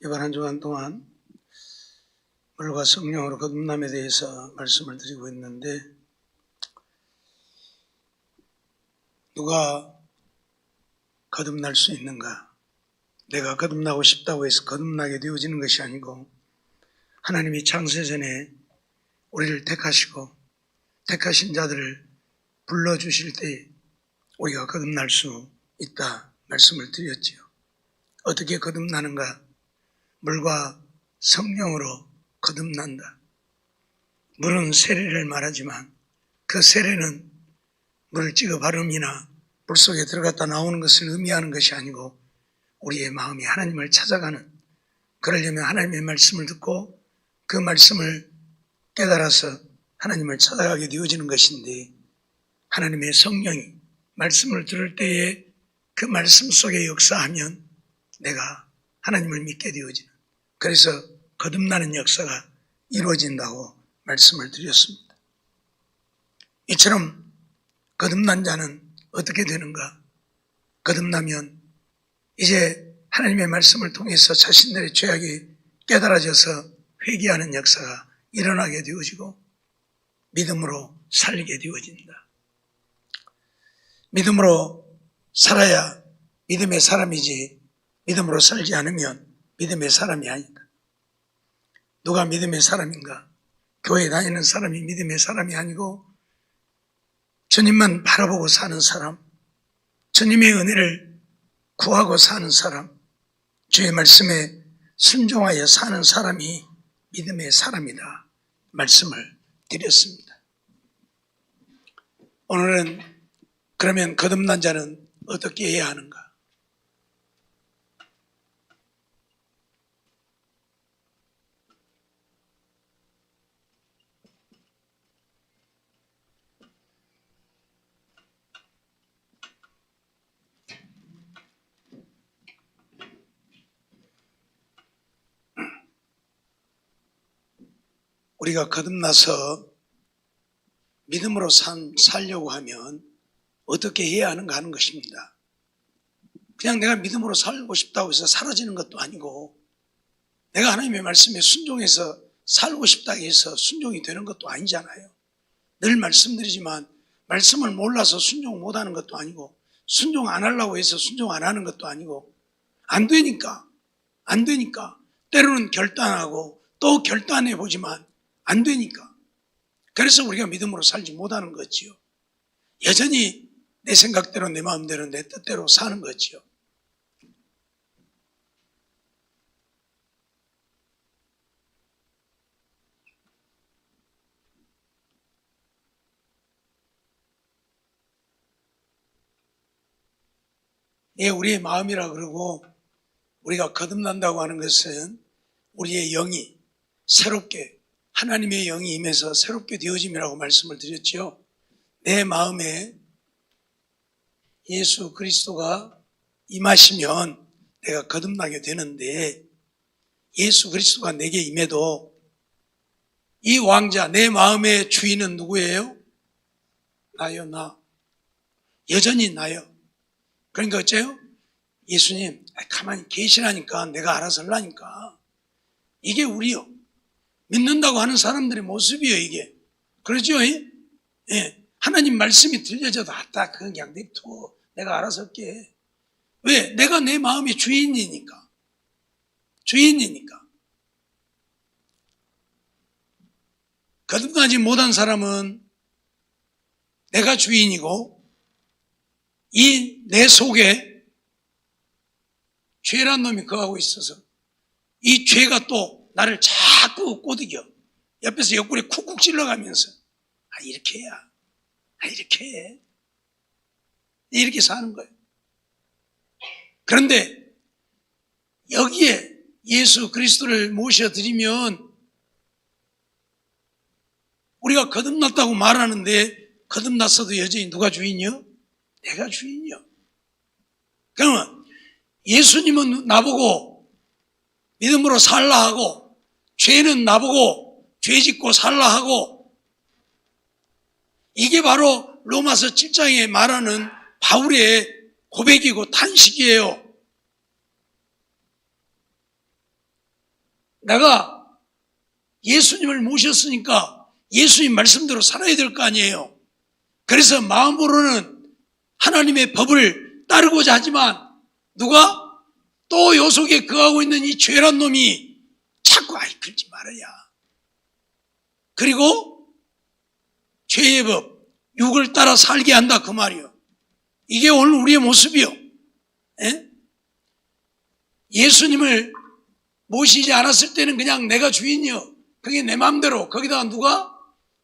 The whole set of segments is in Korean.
이번 한 주간 동안 물과 성령으로 거듭남에 대해서 말씀을 드리고 있는데, 누가 거듭날 수 있는가? 내가 거듭나고 싶다고 해서 거듭나게 되어지는 것이 아니고, 하나님이 창세전에 우리를 택하시고 택하신 자들을 불러주실 때 우리가 거듭날 수 있다 말씀을 드렸지요. 어떻게 거듭나는가? 물과 성령으로 거듭난다. 물은 세례를 말하지만 그 세례는 물을 찍어 바름이나 물 속에 들어갔다 나오는 것을 의미하는 것이 아니고, 우리의 마음이 하나님을 찾아가는, 그러려면 하나님의 말씀을 듣고 그 말씀을 깨달아서 하나님을 찾아가게 되어지는 것인데, 하나님의 성령이 말씀을 들을 때에 그 말씀 속에 역사하면 내가 하나님을 믿게 되어지는, 그래서 거듭나는 역사가 이루어진다고 말씀을 드렸습니다. 이처럼 거듭난 자는 어떻게 되는가? 거듭나면 이제 하나님의 말씀을 통해서 자신들의 죄악이 깨달아져서 회개하는 역사가 일어나게 되어지고 믿음으로 살게 되어진다. 믿음으로 살아야 믿음의 사람이지, 믿음으로 살지 않으면 믿음의 사람이 아니다. 누가 믿음의 사람인가? 교회 다니는 사람이 믿음의 사람이 아니고 주님만 바라보고 사는 사람, 주님의 은혜를 구하고 사는 사람, 주의 말씀에 순종하여 사는 사람이 믿음의 사람이다 말씀을 드렸습니다. 오늘은 그러면 거듭난 자는 어떻게 해야 하는가? 우리가 거듭나서 믿음으로 살려고 하면 어떻게 해야 하는가 하는 것입니다. 그냥 내가 믿음으로 살고 싶다고 해서 사라지는 것도 아니고, 내가 하나님의 말씀에 순종해서 살고 싶다고 해서 순종이 되는 것도 아니잖아요. 늘 말씀드리지만 말씀을 몰라서 순종 못하는 것도 아니고, 순종 안 하려고 해서 순종 안 하는 것도 아니고, 안 되니까 때로는 결단하고 또 결단해 보지만 안 되니까, 그래서 우리가 믿음으로 살지 못하는 거지요. 여전히 내 생각대로, 내 마음대로, 내 뜻대로 사는 거지요. 예, 우리의 마음이라 그러고, 우리가 거듭난다고 하는 것은 우리의 영이 새롭게, 하나님의 영이 임해서 새롭게 되어짐이라고 말씀을 드렸죠. 내 마음에 예수 그리스도가 임하시면 내가 거듭나게 되는데, 예수 그리스도가 내게 임해도 이 왕자, 내 마음의 주인은 누구예요? 나요, 나. 여전히 나요. 그러니까 어째요? 예수님 가만히 계시라니까, 내가 알아서 하려니까. 이게 우리요, 믿는다고 하는 사람들의 모습이에요. 이게 그러죠? 예. 하나님 말씀이 들려져도 딱 그냥 냅둬, 내가 알아서 할게. 왜? 내가 내 마음의 주인이니까. 거듭나지 못한 사람은 내가 주인이고, 이 내 속에 죄란 놈이 거하고 있어서 이 죄가 또 나를 자꾸 꼬드겨. 옆에서 옆구리에 쿡쿡 찔러가면서 이렇게 해야, 이렇게 해, 이렇게 사는 거예요. 그런데 여기에 예수 그리스도를 모셔드리면 우리가 거듭났다고 말하는데, 거듭났어도 여전히 누가 주인이요? 내가 주인이요. 그러면 예수님은 나보고 믿음으로 살라 하고, 죄는 나보고 죄 짓고 살라 하고, 이게 바로 로마서 7장에 말하는 바울의 고백이고 탄식이에요. 내가 예수님을 모셨으니까 예수님 말씀대로 살아야 될 거 아니에요. 그래서 마음으로는 하나님의 법을 따르고자 하지만 누가 또 요 속에 거하고 있는 이 죄란 놈이 자꾸 그러지 말아야. 그리고 죄의 법, 육을 따라 살게 한다 그 말이요. 이게 오늘 우리의 모습이요. 예? 예수님을 모시지 않았을 때는 그냥 내가 주인이요. 그게 내 마음대로. 거기다가 누가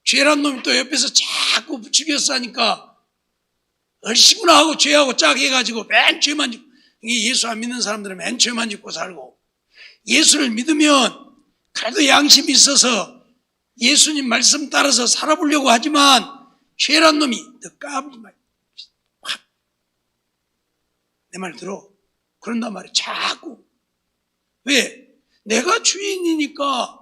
죄란 놈이 또 옆에서 자꾸 부추겼어 하니까 얼씨구나 하고 죄하고 짝 해가지고 맨 죄만 짓고, 이게 예수 안 믿는 사람들은 맨 죄만 짓고 살고, 예수를 믿으면 그래도 양심이 있어서 예수님 말씀 따라서 살아보려고 하지만 죄란 놈이 너 까불지 마. 내 말 들어. 그런단 말이야. 자꾸. 왜? 내가 주인이니까.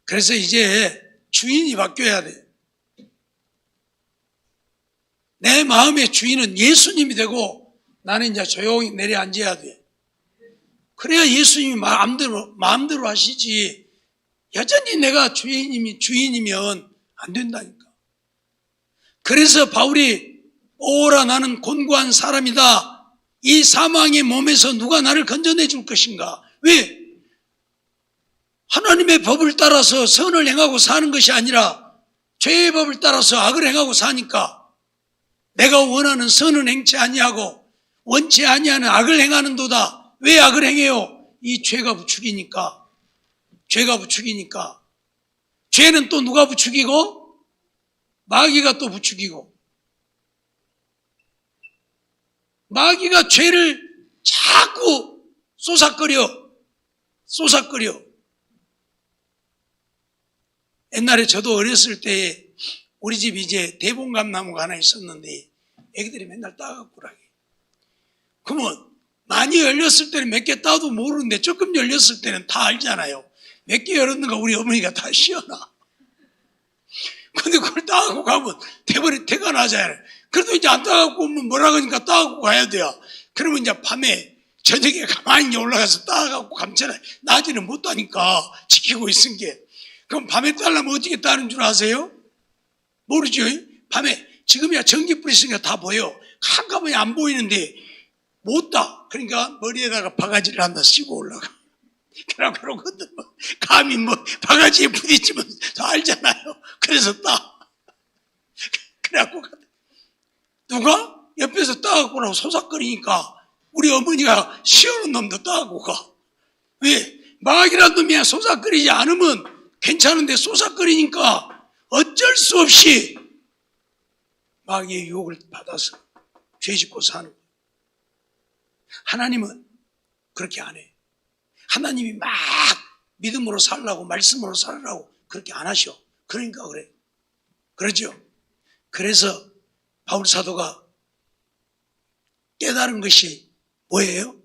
그래서 이제 주인이 바뀌어야 돼. 내 마음의 주인은 예수님이 되고 나는 이제 조용히 내려앉아야 돼. 그래야 예수님이 마음대로 하시지. 여전히 내가 주인이면 안 된다니까. 그래서 바울이 오라 나는 곤고한 사람이다. 이 사망의 몸에서 누가 나를 건져내 줄 것인가? 왜? 하나님의 법을 따라서 선을 행하고 사는 것이 아니라 죄의 법을 따라서 악을 행하고 사니까 내가 원하는 선은 행치 아니하고 원치 아니하는 악을 행하는도다. 왜 악을 행해요? 이 죄가 부추기니까. 죄가 부추기니까. 죄는 또 누가 부추기고? 마귀가 또 부추기고. 마귀가 죄를 자꾸 쏘삭거려. 옛날에 저도 어렸을 때 우리 집 이제 대봉감나무가 하나 있었는데 애기들이 맨날 따갖고 그러게. 그러면 많이 열렸을 때는 몇 개 따도 모르는데 조금 열렸을 때는 다 알잖아요. 몇 개 열었는가 우리 어머니가 다 시어놔. 근데 그걸 따갖고 가면 태가 나잖아요. 그래도 이제 안 따갖고 오면 뭐라 그러니까 따갖고 가야 돼요. 그러면 이제 밤에 저녁에 가만히 올라가서 따갖고 감잖아요. 낮에는 못 따니까 지키고 있은 게. 그럼 밤에 따려면 어떻게 따는 줄 아세요? 모르죠. 밤에 지금이야 전기불 있으니까 다 보여. 한꺼번에 안 보이는데 못 따. 그러니까 머리에다가 바가지를 한다 씌고 올라가. 그러거든. 감히 바가지에 부딪히면 다 알잖아요. 그래서 따. 그래갖고 누가 옆에서 따갖고 나고 소삭거리니까 우리 어머니가 시어놓은 놈도 따갖고 가. 왜? 마귀란 놈이야. 소삭거리지 않으면 괜찮은데 소삭거리니까 어쩔 수 없이 마귀의 유혹을 받아서 죄 짓고 사는 거예요. 하나님은 그렇게 안 해. 하나님이 막 믿음으로 살라고 말씀으로 살라고 그렇게 안 하셔. 그러니까 그래. 그러죠. 그래서 바울 사도가 깨달은 것이 뭐예요?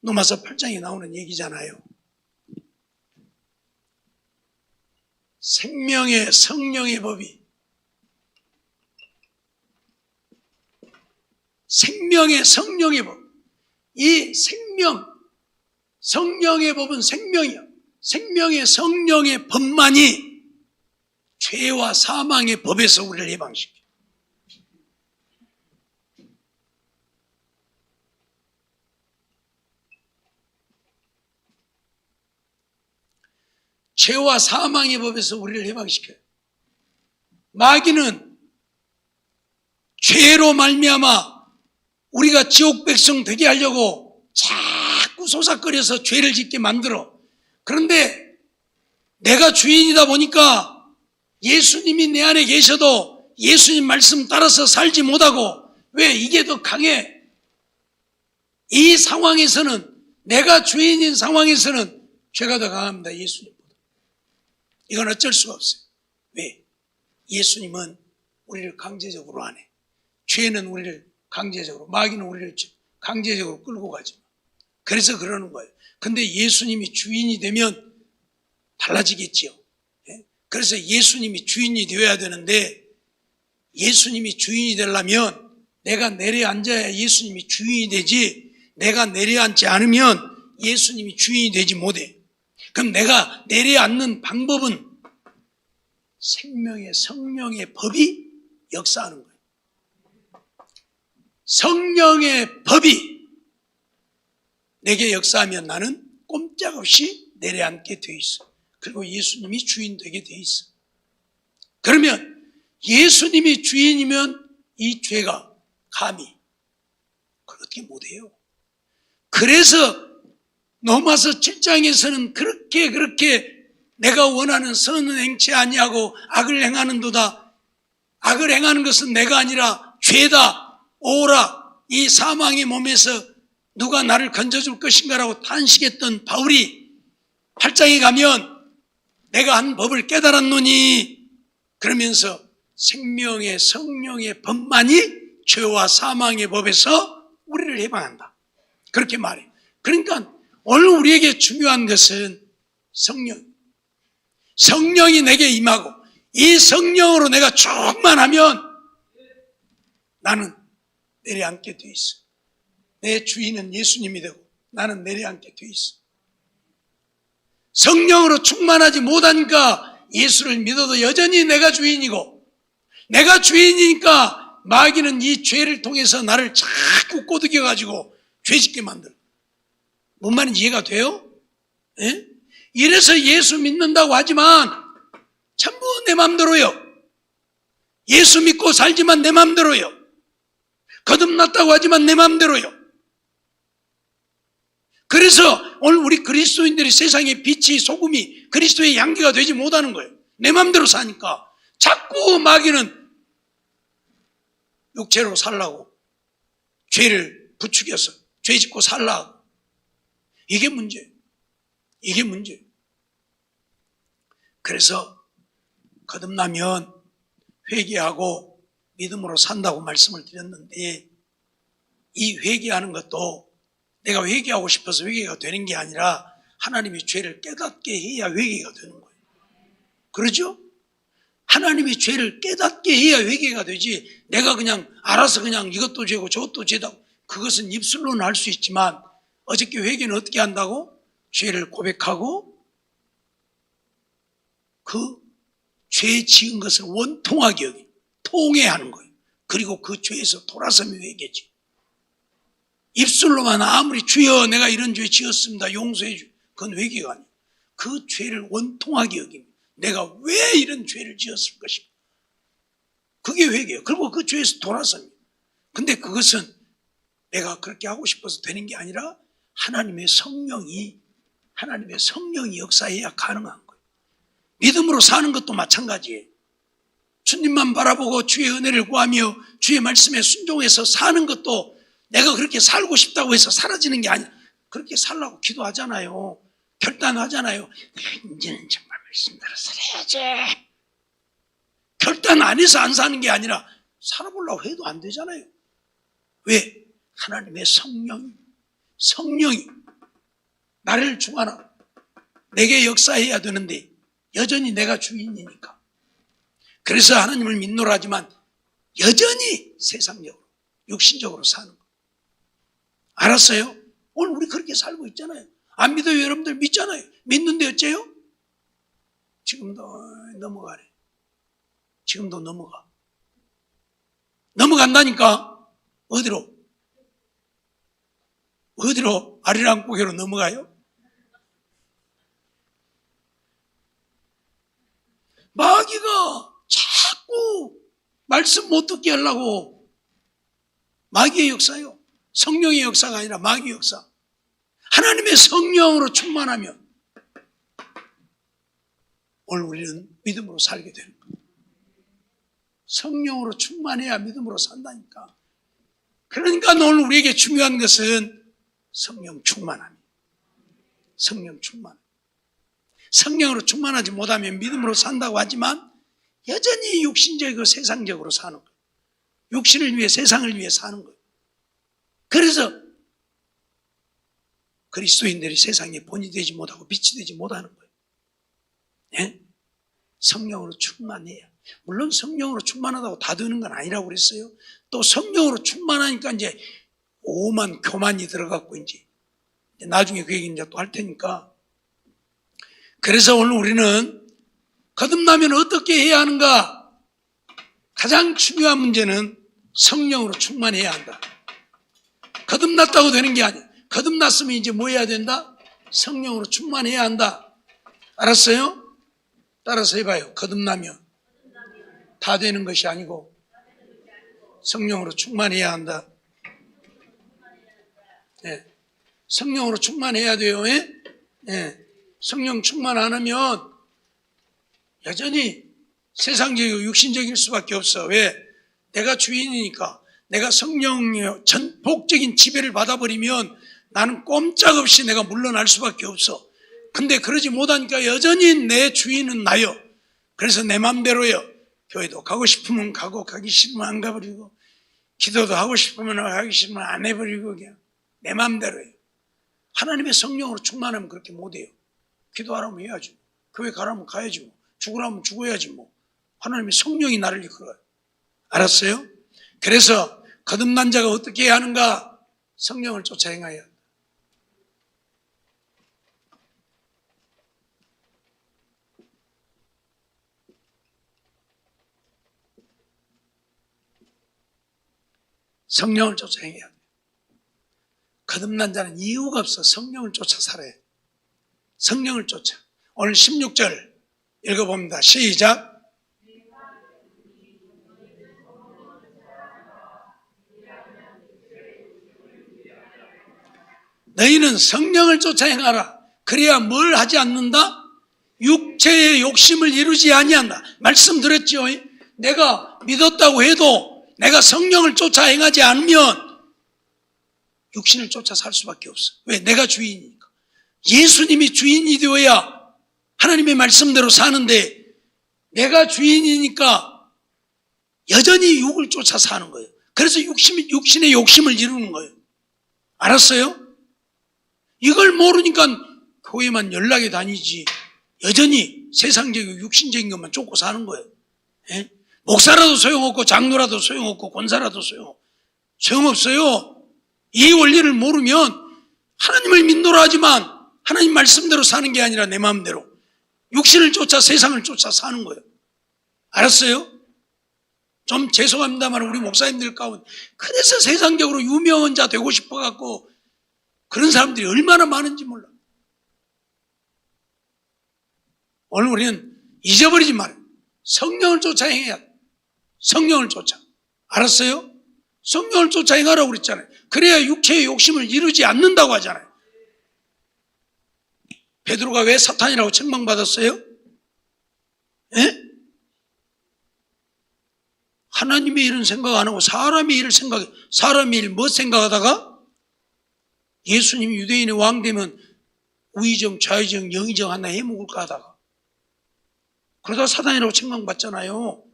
로마서 8장에 나오는 얘기잖아요. 생명의 성령의 법이, 생명의 성령의 법, 이 성령의 법은 생명이야. 생명의 성령의 법만이 죄와 사망의 법에서 우리를 해방시켜. 죄와 사망의 법에서 우리를 해방시켜요. 마귀는 죄로 말미암아 우리가 지옥 백성 되게 하려고 자꾸 소삭거려서 죄를 짓게 만들어. 그런데 내가 주인이다 보니까 예수님이 내 안에 계셔도 예수님 말씀 따라서 살지 못하고, 왜? 이게 더 강해. 이 상황에서는, 내가 주인인 상황에서는 죄가 더 강합니다. 예수님보다. 이건 어쩔 수가 없어요. 왜? 예수님은 우리를 강제적으로 안 해. 죄는 우리를 강제적으로, 마귀는 우리를 강제적으로 끌고 가지. 그래서 그러는 거예요. 근데 예수님이 주인이 되면 달라지겠지요. 그래서 예수님이 주인이 되어야 되는데, 예수님이 주인이 되려면 내가 내려앉아야 예수님이 주인이 되지, 내가 내려앉지 않으면 예수님이 주인이 되지 못해. 그럼 내가 내려앉는 방법은 생명의 성령의 법이 역사하는 거예요. 성령의 법이 내게 역사하면 나는 꼼짝없이 내려앉게 돼 있어. 그리고 예수님이 주인 되게 돼 있어. 그러면 예수님이 주인이면 이 죄가 감히 그걸 어떻게 못해요? 그래서 로마서 7장에서는 그렇게 내가 원하는 선은 행치 아니하고 악을 행하는도다. 악을 행하는 것은 내가 아니라 죄다. 오라, 이 사망의 몸에서 누가 나를 건져줄 것인가라고 탄식했던 바울이 8장에 가면 내가 한 법을 깨달았노니 그러면서 생명의 성령의 법만이 죄와 사망의 법에서 우리를 해방한다. 그렇게 말해요. 그러니까 오늘 우리에게 중요한 것은 성령이 내게 임하고 이 성령으로 내가 충만하면 나는 내려앉게 돼 있어. 내 주인은 예수님이 되고 나는 내려앉게 돼 있어. 성령으로 충만하지 못하니까 예수를 믿어도 여전히 내가 주인이고, 내가 주인이니까 마귀는 이 죄를 통해서 나를 자꾸 꼬드겨가지고 죄짓게 만들어. 뭔 말인지 이해가 돼요? 예? 이래서 예수 믿는다고 하지만 전부 내 맘대로요. 예수 믿고 살지만 내 맘대로요. 거듭났다고 하지만 내 맘대로요. 그래서 오늘 우리 그리스도인들이 세상의 빛이 소금이 그리스도의 향기가 되지 못하는 거예요. 내 맘대로 사니까 자꾸 마귀는 육체로 살라고 죄를 부추겨서 죄 짓고 살라고. 이게 문제예요. 이게 문제예요. 그래서 거듭나면 회개하고 믿음으로 산다고 말씀을 드렸는데, 이 회개하는 것도 내가 회개하고 싶어서 회개가 되는 게 아니라 하나님이 죄를 깨닫게 해야 회개가 되는 거예요. 그러죠? 하나님이 죄를 깨닫게 해야 회개가 되지, 내가 그냥 알아서 그냥 이것도 죄고 저것도 죄다, 그것은 입술로는 할 수 있지만 어저께 회개는 어떻게 한다고? 죄를 고백하고 그 죄 지은 것을 원통하게 여기 통회하는 거예요. 그리고 그 죄에서 돌아서면 회개지. 입술로만 아무리 주여 내가 이런 죄 지었습니다 용서해 주, 그건 회개가 아니에요. 그 죄를 원통하게 여깁니다. 내가 왜 이런 죄를 지었을 것인가, 그게 회개예요. 그리고 그 죄에서 돌아섭니다. 근데 그것은 내가 그렇게 하고 싶어서 되는 게 아니라 하나님의 성령이 역사해야 가능한 거예요. 믿음으로 사는 것도 마찬가지예요. 주님만 바라보고 주의 은혜를 구하며 주의 말씀에 순종해서 사는 것도 내가 그렇게 살고 싶다고 해서 사라지는 게 아니야. 그렇게 살라고 기도하잖아요. 결단하잖아요. 이제는 정말 말씀대로 살아야지. 결단 안 해서 안 사는 게 아니라 살아보려고 해도 안 되잖아요. 왜? 하나님의 성령이 나를 주관하고 내게 역사해야 되는데 여전히 내가 주인이니까. 그래서 하나님을 믿노라 하지만 여전히 세상적으로 육신적으로 사는 거. 알았어요? 오늘 우리 그렇게 살고 있잖아요. 안 믿어요? 여러분들 믿잖아요. 믿는데 어째요? 지금도 넘어가네. 지금도 넘어간다니까. 어디로? 아리랑 고개로 넘어가요? 마귀가 자꾸 말씀 못 듣게 하려고, 마귀의 역사요. 성령의 역사가 아니라 마귀의 역사. 하나님의 성령으로 충만하면 오늘 우리는 믿음으로 살게 되는 거예요. 성령으로 충만해야 믿음으로 산다니까. 그러니까 오늘 우리에게 중요한 것은 성령 충만함이에요. 성령 충만. 성령으로 충만하지 못하면 믿음으로 산다고 하지만 여전히 육신적이고 세상적으로 사는 거예요. 육신을 위해, 세상을 위해 사는 거예요. 그래서 그리스도인들이 세상에 본이 되지 못하고 빛이 되지 못하는 거예요. 네? 성령으로 충만해야. 물론 성령으로 충만하다고 다 되는 건 아니라고 그랬어요. 또 성령으로 충만하니까 이제 오만 교만이 들어갔고 이제 나중에 그 얘기 이제 또 할 테니까. 그래서 오늘 우리는 거듭나면 어떻게 해야 하는가? 가장 중요한 문제는 성령으로 충만해야 한다. 거듭났다고 되는 게 아니야. 거듭났으면 이제 뭐 해야 된다? 성령으로 충만해야 한다. 알았어요? 따라서 해봐요. 거듭나면 다 되는 것이 아니고 성령으로 충만해야 한다. 네. 성령으로 충만해야 돼요. 네. 성령 충만 안 하면 여전히 세상적이고 육신적일 수밖에 없어. 왜? 내가 주인이니까. 내가 성령의 전폭적인 지배를 받아버리면 나는 꼼짝없이 내가 물러날 수밖에 없어. 근데 그러지 못하니까 여전히 내 주인은 나요. 그래서 내 맘대로요. 교회도 가고 싶으면 가고 가기 싫으면 안 가버리고 기도도 하고 싶으면 하기 싫으면 안 해버리고 그냥 내 맘대로요. 하나님의 성령으로 충만하면 그렇게 못해요. 기도하라면 해야죠. 교회 가라면 가야지 뭐. 죽으라면 죽어야지 뭐. 하나님의 성령이 나를 이끌어요. 알았어요? 그래서 거듭난 자가 어떻게 해야 하는가? 성령을 쫓아 행하여야 한다. 성령을 쫓아 행해야 돼. 거듭난 자는 이유가 없어. 성령을 쫓아 살아야 돼. 성령을 쫓아. 오늘 16절 읽어봅니다. 시작. 너희는 성령을 쫓아 행하라. 그래야 뭘 하지 않는다? 육체의 욕심을 이루지 아니한다. 말씀 드렸죠? 내가 믿었다고 해도 내가 성령을 쫓아 행하지 않으면 육신을 쫓아 살 수밖에 없어. 왜? 내가 주인이니까. 예수님이 주인이 되어야 하나님의 말씀대로 사는데 내가 주인이니까 여전히 육을 쫓아 사는 거예요. 그래서 육신의 욕심을 이루는 거예요. 알았어요? 이걸 모르니까 교회만 연락에 다니지 여전히 세상적이고 육신적인 것만 쫓고 사는 거예요. 예? 목사라도 소용없고 장로라도 소용없고 권사라도 소용없어요. 이 원리를 모르면 하나님을 믿노라 하지만 하나님 말씀대로 사는 게 아니라 내 마음대로 육신을 쫓아 세상을 쫓아 사는 거예요. 알았어요? 좀 죄송합니다만 우리 목사님들 가운데 그래서 세상적으로 유명한 자 되고 싶어갖고 그런 사람들이 얼마나 많은지 몰라. 오늘 우리는 잊어버리지 말아요. 성령을 쫓아 행해야 돼. 성령을 쫓아. 알았어요? 성령을 쫓아 행하라고 그랬잖아요. 그래야 육체의 욕심을 이루지 않는다고 하잖아요. 베드로가 왜 사탄이라고 책망받았어요? 예? 하나님의 일은 생각 안 하고 사람의 일을 생각해. 사람의 일 뭐 생각하다가? 예수님이 유대인의 왕 되면 우의정, 좌의정, 영의정 하나 해먹을까 하다가 그러다 사단이라고 책망받잖아요.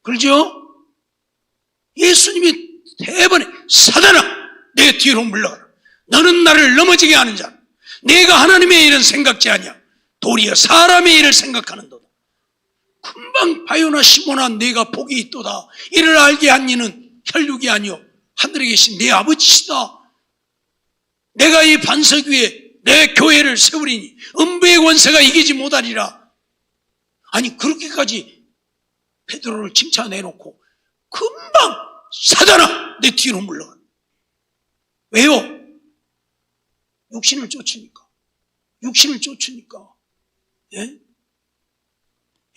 그렇죠? 예수님이 대번에 사단아 내 뒤로 물러가라. 너는 나를 넘어지게 하는 자. 내가 하나님의 일은 생각지 아니야. 도리어 사람의 일을 생각하는도다. 금방 바요나 시몬아 내가 복이 있도다. 이를 알게 한 이는 혈육이 아니요 하늘에 계신 내 아버지시다. 내가 이 반석 위에 내 교회를 세우리니 음부의 권세가 이기지 못하리라. 아니 그렇게까지 베드로를 칭찬해놓고 금방 사단아 내 뒤로 물러가. 왜요? 육신을 쫓으니까. 육신을 쫓으니까. 예?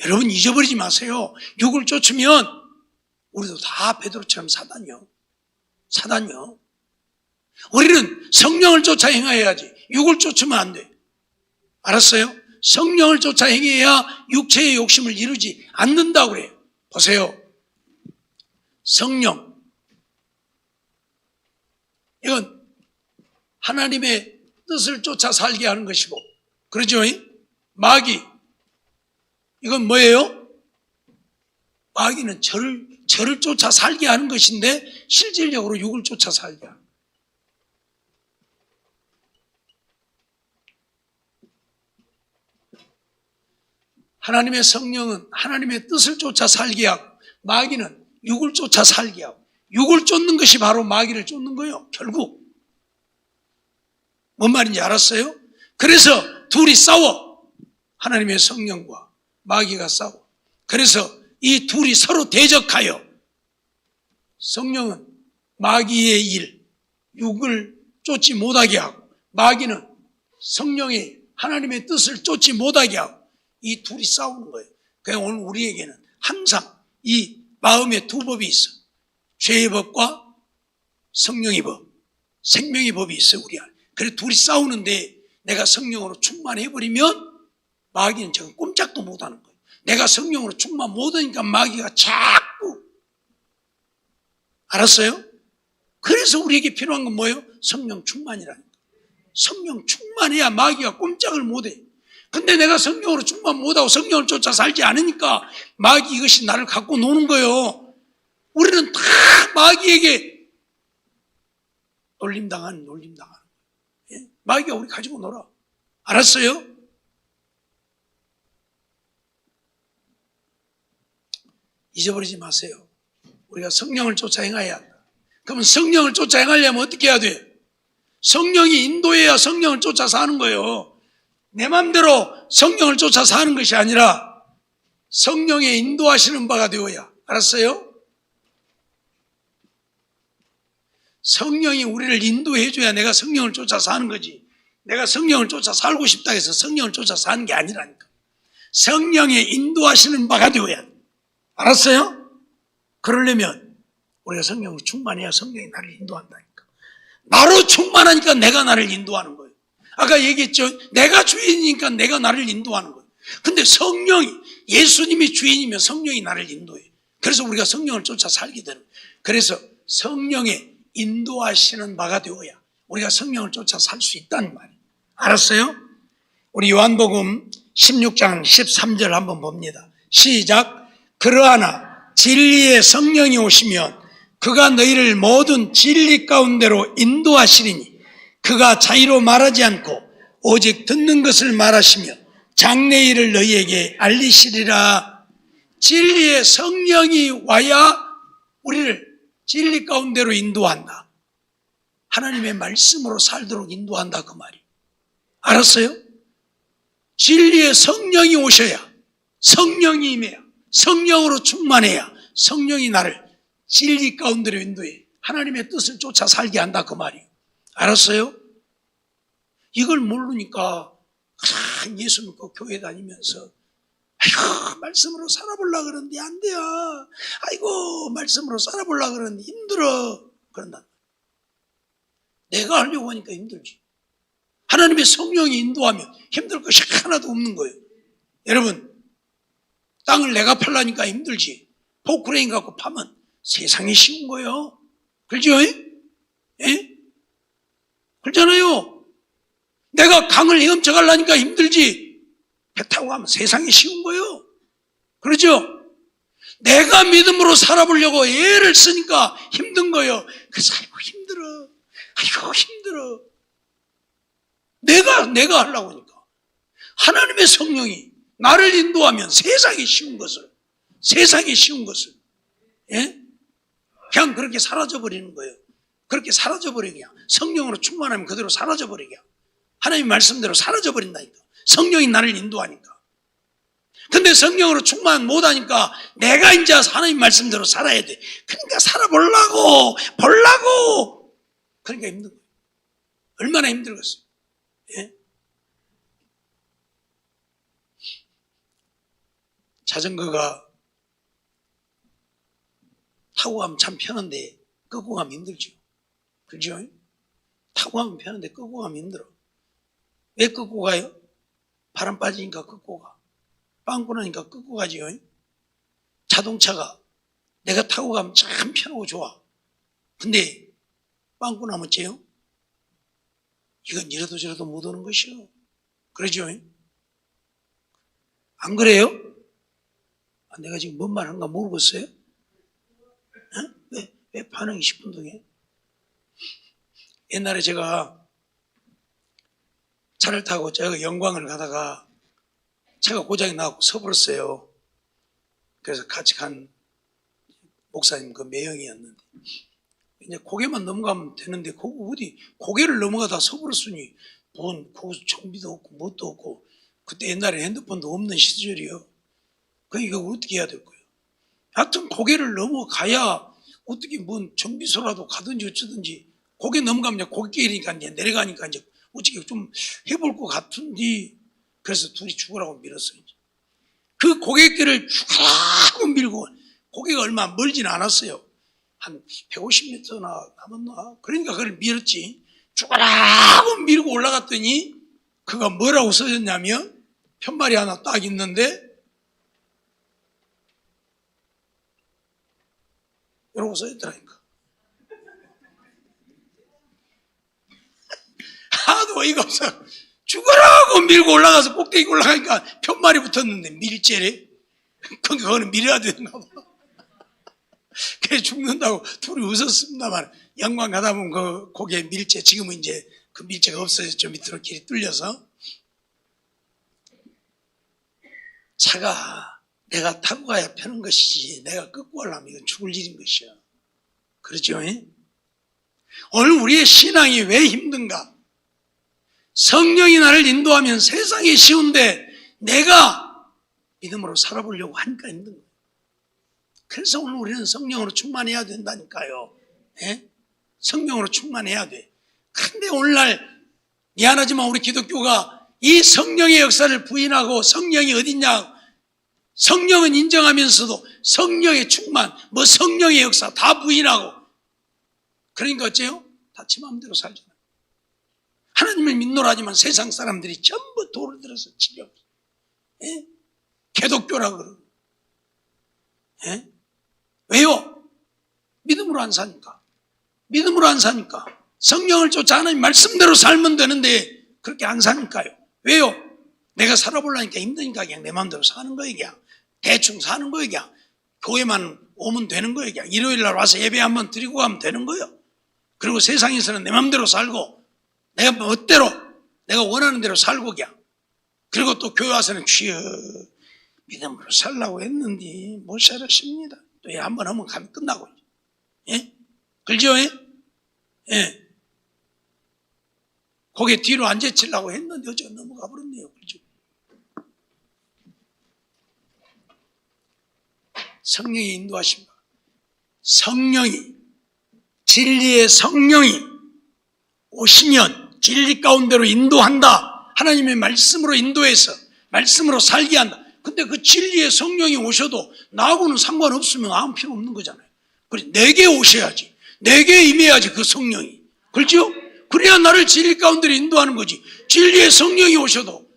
여러분 잊어버리지 마세요. 육을 쫓으면 우리도 다 베드로처럼 사단이요. 사단이요. 우리는 성령을 쫓아 행해야지 육을 쫓으면 안 돼. 알았어요? 성령을 쫓아 행해야 육체의 욕심을 이루지 않는다고 그래요. 보세요. 성령. 이건 하나님의 뜻을 쫓아 살게 하는 것이고, 그러죠? 마귀. 이건 뭐예요? 마귀는 저를 쫓아 살게 하는 것인데 실질적으로 육을 쫓아 살게 하는 거예요. 하나님의 성령은 하나님의 뜻을 쫓아 살게 하고 마귀는 육을 쫓아 살게 하고 육을 쫓는 것이 바로 마귀를 쫓는 거예요. 결국 뭔 말인지 알았어요? 그래서 둘이 싸워. 하나님의 성령과 마귀가 싸워. 그래서 이 둘이 서로 대적하여 성령은 마귀의 일, 육을 쫓지 못하게 하고 마귀는 성령의 하나님의 뜻을 쫓지 못하게 하고 이 둘이 싸우는 거예요. 그냥 오늘 우리에게는 항상 이 마음의 두 법이 있어. 죄의 법과 성령의 법, 생명의 법이 있어요, 우리 안에. 그래 둘이 싸우는데 내가 성령으로 충만해버리면 마귀는 지금 꼼짝도 못하는 거예요. 내가 성령으로 충만 못하니까 마귀가 자꾸. 알았어요? 그래서 우리에게 필요한 건 뭐예요? 성령 충만이라니까. 성령 충만해야 마귀가 꼼짝을 못해. 근데 내가 성령으로 충만 못하고 성령을 쫓아 살지 않으니까 마귀 이것이 나를 갖고 노는 거예요. 우리는 다 마귀에게 놀림당하는 거예요. 마귀가 우리 가지고 놀아. 알았어요? 잊어버리지 마세요. 우리가 성령을 쫓아 행해야 한다. 그러면 성령을 쫓아 행하려면 어떻게 해야 돼? 성령이 인도해야 성령을 쫓아 사는 거예요. 내 맘대로 성령을 쫓아 사는 것이 아니라 성령의 인도하시는 바가 되어야. 알았어요? 성령이 우리를 인도해 줘야 내가 성령을 쫓아 사는 거지. 내가 성령을 쫓아 살고 싶다 해서 성령을 쫓아 사는 게 아니라니까. 성령의 인도하시는 바가 되어야 돼. 알았어요? 그러려면 우리가 성령으로 충만해야 성령이 나를 인도한다니까. 나로 충만하니까 내가 나를 인도하는 거예요. 아까 얘기했죠. 내가 주인이니까 내가 나를 인도하는 거예요. 근데 성령이, 예수님이 주인이면 성령이 나를 인도해. 그래서 우리가 성령을 쫓아 살게 되는 거예요. 그래서 성령의 인도하시는 바가 되어야 우리가 성령을 쫓아 살 수 있다는 말이에요. 알았어요? 우리 요한복음 16장 13절 한번 봅니다. 시작. 그러하나 진리의 성령이 오시면 그가 너희를 모든 진리 가운데로 인도하시리니 그가 자의로 말하지 않고 오직 듣는 것을 말하시며 장래 일을 너희에게 알리시리라. 진리의 성령이 와야 우리를 진리 가운데로 인도한다. 하나님의 말씀으로 살도록 인도한다 그 말이. 알았어요? 진리의 성령이 오셔야, 성령이 임해야, 성령으로 충만해야 성령이 나를 진리 가운데로 인도해 하나님의 뜻을 쫓아 살게 한다 그 말이에요. 알았어요? 이걸 모르니까 예수 믿고 교회 다니면서 아이고 말씀으로 살아보려고 그러는데 안 돼요. 아이고 말씀으로 살아보려고 그러는데 힘들어. 그런다. 내가 하려고 하니까 힘들지. 하나님의 성령이 인도하면 힘들 것이 하나도 없는 거예요. 여러분 땅을 내가 팔라니까 힘들지. 포크레인 갖고 파면 세상에 쉬운 거예요. 그렇죠? 예? 그렇잖아요. 내가 강을 헤엄쳐 가려니까 힘들지. 배 타고 가면 세상에 쉬운 거예요. 그렇죠? 내가 믿음으로 살아보려고 애를 쓰니까 힘든 거예요. 그래서 아이고 힘들어. 아이고 힘들어. 내가 하려고 하니까. 하나님의 성령이 나를 인도하면 세상에 쉬운 것을, 예? 그냥 그렇게 사라져버리는 거예요. 그렇게 사라져버리게. 성령으로 충만하면 그대로 사라져버리게. 하나님 말씀대로 사라져버린다니까. 성령이 나를 인도하니까. 근데 성령으로 충만 못하니까 내가 이제 하나님 말씀대로 살아야 돼. 그러니까 살아보려고, 그러니까 힘든 거예요. 얼마나 힘들겠어요. 예? 자전거가 타고 가면 참 편한데 끄고 가면 힘들죠. 그렇죠? 타고 가면 편한데 끄고 가면 힘들어. 왜 끄고 가요? 바람 빠지니까 끄고 가. 빵꾸 나니까 끄고 가지요. 자동차가 내가 타고 가면 참 편하고 좋아. 근데 빵꾸 나면 어째요? 이건 이래도 저래도 못 오는 것이요. 그러죠? 안 그래요? 내가 지금 뭔 말 하는가 모르겠어요? 왜 반응이 10분 동에? 옛날에 제가 차를 타고 저 영광을 가다가 차가 고장이 나고 서버렸어요. 그래서 같이 간 목사님 그 매형이었는데 이제 고개만 넘어가면 되는데 어디 고개를 넘어가다 서버렸으니 뭔 거기서 정비도 없고 뭣도 없고 그때 옛날에 핸드폰도 없는 시절이요. 그러니까 어떻게 해야 될 거예요? 하여튼 고개를 넘어가야 어떻게 뭔 정비소라도 가든지 어쩌든지 고개 넘어가면 고개길이니까 이제 내려가니까 이제 어떻게 좀 해볼 것 같은데 그래서 둘이 죽으라고 밀었어요. 그 고개길을 쭉 밀고 고개가 얼마 멀진 않았어요. 한 150m나 남았나? 그러니까 그걸 밀었지. 죽어라고 밀고 올라갔더니 그가 뭐라고 써졌냐면 편말이 하나 딱 있는데 이러고 써있더라니까. 하도 어이가 없어. 죽어라고 밀고 올라가서 꼭대기 올라가니까 편말이 붙었는데 밀재래. 그거는 밀어야 되나 봐. 그래 죽는다고 둘이 웃었습니다만 영광 가다 보면 그 고개 밀재 지금은 이제 그 밀재가 없어졌죠. 밑으로 길이 뚫려서. 차가 내가 타고 가야 편한 것이지 내가 끄고 가려면 이건 죽을 일인 것이야. 그렇죠? 오늘 우리의 신앙이 왜 힘든가? 성령이 나를 인도하면 세상이 쉬운데 내가 믿음으로 살아보려고 하니까 힘든 거예요. 그래서 오늘 우리는 성령으로 충만해야 된다니까요. 예? 성령으로 충만해야 돼. 그런데 오늘날 미안하지만 우리 기독교가 이 성령의 역사를 부인하고 성령이 어딨냐, 성령은 인정하면서도 성령의 충만, 뭐 성령의 역사 다 부인하고 그러니까 어째요? 다 지 마음대로 살잖아요. 하나님을 믿노라 하지만 세상 사람들이 전부 돌을 들어서 치려. 예? 개독교라 그러고. 예? 왜요? 믿음으로 안 사니까. 믿음으로 안 사니까. 성령을 쫓아 하나님 말씀대로 살면 되는데 그렇게 안 사니까요. 왜요? 내가 살아보려니까 힘드니까 그냥 내 마음대로 사는 거예요. 그냥. 대충 사는 거예요. 그냥. 교회만 오면 되는 거예요. 그냥. 일요일 날 와서 예배 한번 드리고 가면 되는 거예요. 그리고 세상에서는 내 마음대로 살고 내가 멋대로 내가 원하는 대로 살고 그냥. 그리고 또 교회 와서는 주여 믿음으로 살라고 했는데 못 살았습니다. 또 한번 하면 가면 끝나고. 예? 그렇죠? 예? 고개 뒤로 안 제치려고 했는데 어쩌고 넘어가 버렸네요. 그렇죠? 성령이 인도하십니다. 성령이 진리의 성령이 오시면 진리 가운데로 인도한다. 하나님의 말씀으로 인도해서 말씀으로 살게 한다. 근데 그 진리의 성령이 오셔도 나하고는 상관없으면 아무 필요 없는 거잖아요. 그래, 내게 오셔야지. 내게 임해야지 그 성령이. 그렇죠? 그래야 나를 진리 가운데로 인도하는 거지. 진리의 성령이 오셔도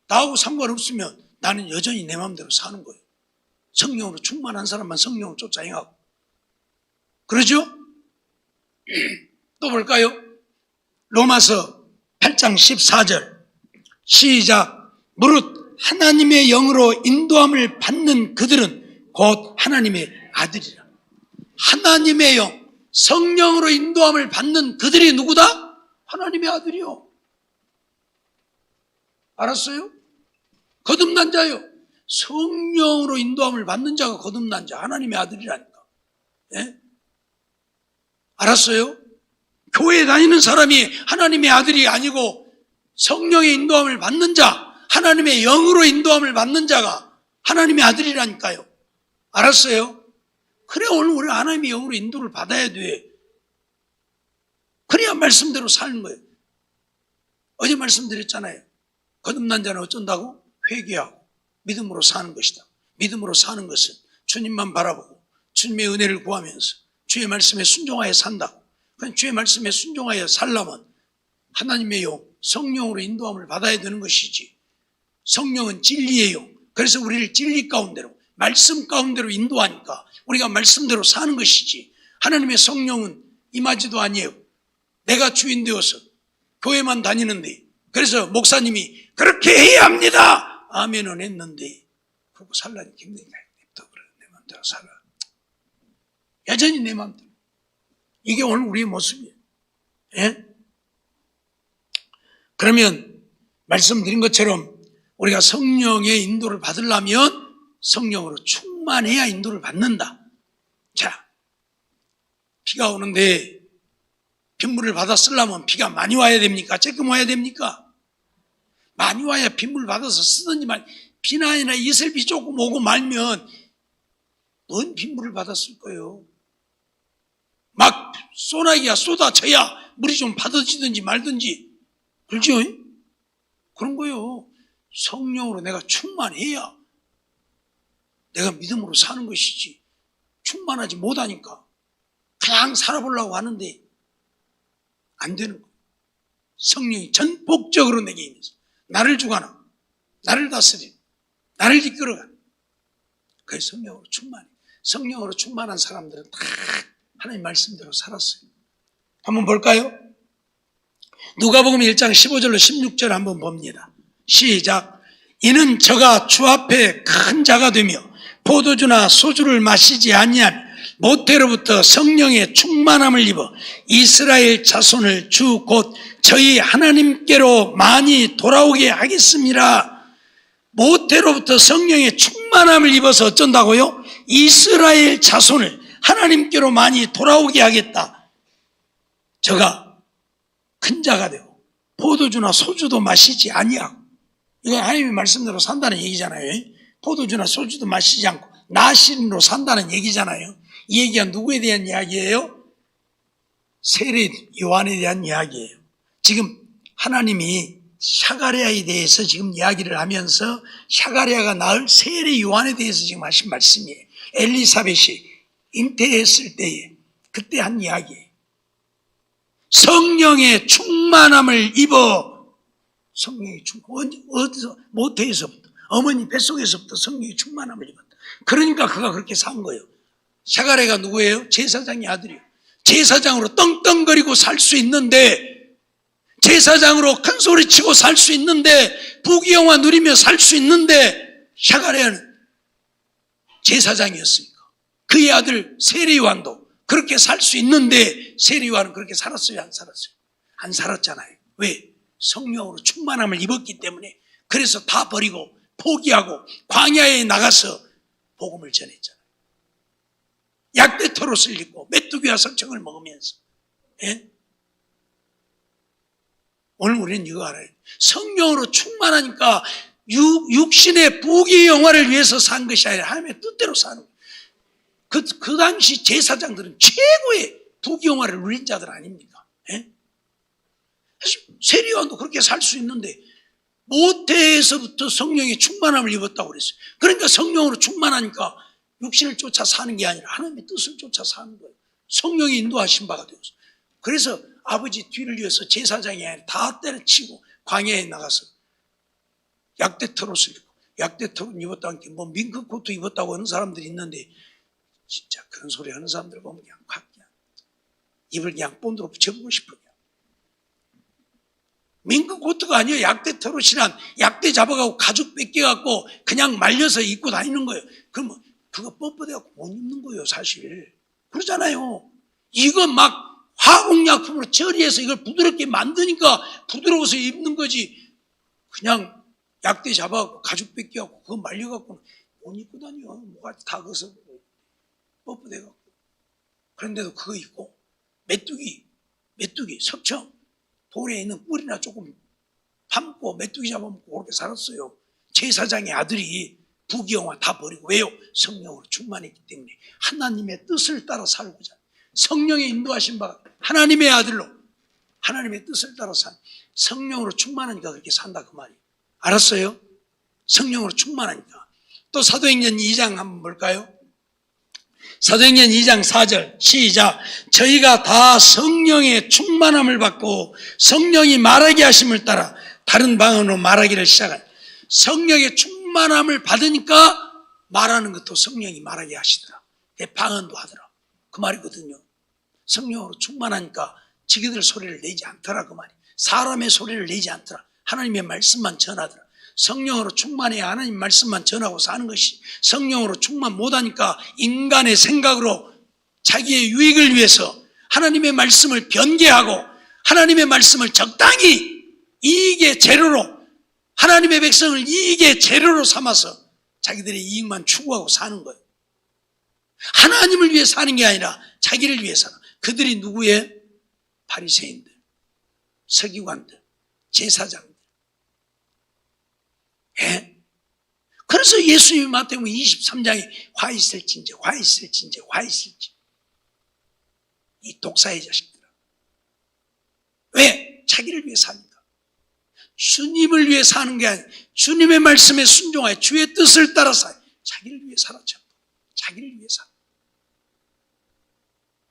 나하고 상관없으면 나는 여전히 내 마음대로 사는 거예요. 성령으로 충만한 사람만 성령으로 쫓아 행하고. 그러죠? 또 볼까요? 로마서 8장 14절 시작. 무릇 하나님의 영으로 인도함을 받는 그들은 곧 하나님의 아들이라. 하나님의 영, 성령으로 인도함을 받는 그들이 누구다? 하나님의 아들이요. 알았어요? 거듭난 자요. 성령으로 인도함을 받는 자가 거듭난 자, 하나님의 아들이라니까. 예? 알았어요? 교회에 다니는 사람이 하나님의 아들이 아니고 성령의 인도함을 받는 자, 하나님의 영으로 인도함을 받는 자가 하나님의 아들이라니까요. 알았어요? 그래 오늘 우리 하나님의 영으로 인도를 받아야 돼. 그래야 말씀대로 사는 거예요. 어제 말씀드렸잖아요. 거듭난 자는 어쩐다고? 회개하고 믿음으로 사는 것이다. 믿음으로 사는 것은 주님만 바라보고 주님의 은혜를 구하면서 주의 말씀에 순종하여 산다고. 그럼 주의 말씀에 순종하여 살려면 하나님의 영, 성령으로 인도함을 받아야 되는 것이지. 성령은 진리의 영. 그래서 우리를 진리 가운데로, 말씀 가운데로 인도하니까 우리가 말씀대로 사는 것이지. 하나님의 성령은 임하지도 아니에요. 내가 주인 되어서 교회만 다니는데, 그래서 목사님이 그렇게 해야 합니다 아멘은 했는데 그러고 살라니까 힘드니까 냅둬 그래. 내 마음대로 살아. 여전히 내 마음대로. 이게 오늘 우리의 모습이에요. 예? 그러면 말씀드린 것처럼 우리가 성령의 인도를 받으려면 성령으로 충만해야 인도를 받는다. 자, 비가 오는데 빗물을 받아 쓰려면 비가 많이 와야 됩니까? 조금 와야 됩니까? 많이 와야 빗물 받아서 쓰든지 말. 비나 아니라 이슬비 조금 오고 말면 뭔 빗물을 받아 쓸 거예요? 막 소나기가 쏟아져야 물이 좀 받아지든지 말든지. 그렇죠? 그런 거예요. 성령으로 내가 충만해야 내가 믿음으로 사는 것이지. 충만하지 못하니까 그냥 살아보려고 하는데 안 되는 거예요. 성령이 전폭적으로 내게 임해서 나를 주관하고 나를 다스리고 나를 이끌어가는, 그래서 성령으로 충만해. 성령으로 충만한 사람들은 다 하나님 말씀대로 살았어요. 한번 볼까요? 누가복음 1장 15절로 16절 한번 봅니다. 시작. 이는 저가 주 앞에 큰 자가 되며 포도주나 소주를 마시지 아니한 모태로부터 성령의 충만함을 입어 이스라엘 자손을 주 곧 저희 하나님께로 많이 돌아오게 하겠습니다. 모태로부터 성령의 충만함을 입어서 어쩐다고요? 이스라엘 자손을 하나님께로 많이 돌아오게 하겠다. 저가 큰 자가 되고 포도주나 소주도 마시지 아니하고, 이건 하나님의 말씀대로 산다는 얘기잖아요. 포도주나 소주도 마시지 않고 나신으로 산다는 얘기잖아요. 이 얘기가 누구에 대한 이야기예요? 세례 요한에 대한 이야기예요. 지금 하나님이 샤가랴에 대해서 지금 이야기를 하면서 샤가랴가 낳을 세례 요한에 대해서 지금 하신 말씀이에요. 엘리사벳이 잉태했을 때에 그때 한 이야기예요. 성령의 충만함을 입어, 성령의 충만, 어디서? 모태에서부터, 어머니 뱃속에서부터 성령의 충만함을 입었다. 그러니까 그가 그렇게 산 거예요. 샤가랴가 누구예요? 제사장의 아들이에요. 제사장으로 떵떵거리고 살 수 있는데, 제사장으로 큰 소리 치고 살 수 있는데, 부귀영화 누리며 살 수 있는데, 샤가랴는 제사장이었으니까 그의 아들 세례 요한도 그렇게 살 수 있는데, 세례 요한은 그렇게 살았어요? 안 살았어요? 안 살았잖아요. 왜? 성령으로 충만함을 입었기 때문에. 그래서 다 버리고 포기하고 광야에 나가서 복음을 전했잖아요. 약대토롯을 입고 메뚜기와 석청을 먹으면서. 예? 오늘 우리는 이거 알아요. 성령으로 충만하니까 육신의 부귀영화를 위해서 산 것이 아니라 하나님의 뜻대로 사는 거예요. 그 당시 제사장들은 최고의 부귀영화를 누린 자들 아닙니까? 예? 세례 요한도 그렇게 살 수 있는데 모태에서부터 성령의 충만함을 입었다고 그랬어요. 그러니까 성령으로 충만하니까 육신을 쫓아 사는 게 아니라 하나님의 뜻을 쫓아 사는 거예요. 성령이 인도하신 바가 되어서. 그래서 아버지 뒤를 이어서 제사장이 아니라 다 때려치고 광야에 나가서 약대토롯을 입고, 약대토롯 입었다는 게 뭐 밍크코트 입었다고 하는 사람들이 있는데, 진짜 그런 소리 하는 사람들 보면 그냥 확 그냥 입을 그냥 본드로 붙여보고 싶어요. 밍크코트가 아니에요. 약대토롯이란 약대 잡아가고 가죽 뺏겨갖고 그냥 말려서 입고 다니는 거예요. 그러면 그거 뻣뻣해갖고 못 입는 거예요, 사실. 그러잖아요. 이거 막 화공약품으로 처리해서 이걸 부드럽게 만드니까 부드러워서 입는 거지. 그냥 약대 잡아갖고 가죽 뺏겨갖고 그거 말려갖고 못 입고 다녀. 뭐가 다 거서 뻣뻣해갖고. 그런데도 그거 입고 메뚜기, 석청, 돌에 있는 꿀이나 조금 담고 메뚜기 잡아먹고 그렇게 살았어요. 제사장의 아들이 부귀영화 다 버리고. 왜요? 성령으로 충만했기 때문에. 하나님의 뜻을 따라 살고자, 성령의 인도하신 바가 하나님의 아들로 하나님의 뜻을 따라 산, 성령으로 충만하니까 그렇게 산다 그 말이에요. 알았어요? 성령으로 충만하니까. 또 사도행전 2장 한번 볼까요? 사도행전 2장 4절 시작. 저희가 다 성령의 충만함을 받고 성령이 말하게 하심을 따라 다른 방언으로 말하기를 시작한. 성령의 충만함을 받으니까 말하는 것도 성령이 말하게 하시더라. 방언도 하더라. 그 말이거든요. 성령으로 충만하니까 지기들 소리를 내지 않더라 그 말이. 사람의 소리를 내지 않더라. 하나님의 말씀만 전하더라. 성령으로 충만해야 하나님 말씀만 전하고 사는 것이. 성령으로 충만 못하니까 인간의 생각으로 자기의 유익을 위해서 하나님의 말씀을 변개하고 하나님의 말씀을 적당히 이익의 재료로 하나님의 백성을 이익의 재료로 삼아서 자기들의 이익만 추구하고 사는 거예요. 하나님을 위해 사는 게 아니라 자기를 위해 사는. 그들이 누구의? 바리새인들, 서기관들, 제사장들. 예? 그래서 예수님이 마태복음 23장에 화 있을진저, 화 있을진저, 화 있을지. 이 독사의 자식들아. 왜? 자기를 위해 사니까. 주님을 위해 사는 게 아니라 주님의 말씀에 순종하여 주의 뜻을 따라서 자기를 위해 살았죠. 자기를 위해 살아.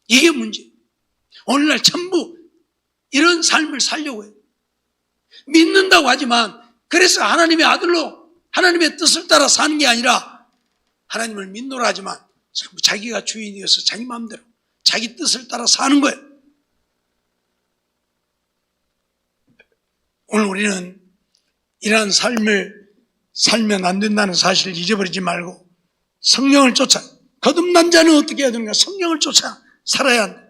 이게 문제예요. 오늘날 전부 이런 삶을 살려고 해요. 믿는다고 하지만 그래서 하나님의 아들로 하나님의 뜻을 따라 사는 게 아니라 하나님을 믿노라 하지만 전부 자기가 주인이어서 자기 마음대로 자기 뜻을 따라 사는 거예요. 오늘 우리는 이러한 삶을 살면 안 된다는 사실을 잊어버리지 말고 성령을 쫓아, 거듭난 자는 어떻게 해야 되는가? 성령을 쫓아 살아야 한다.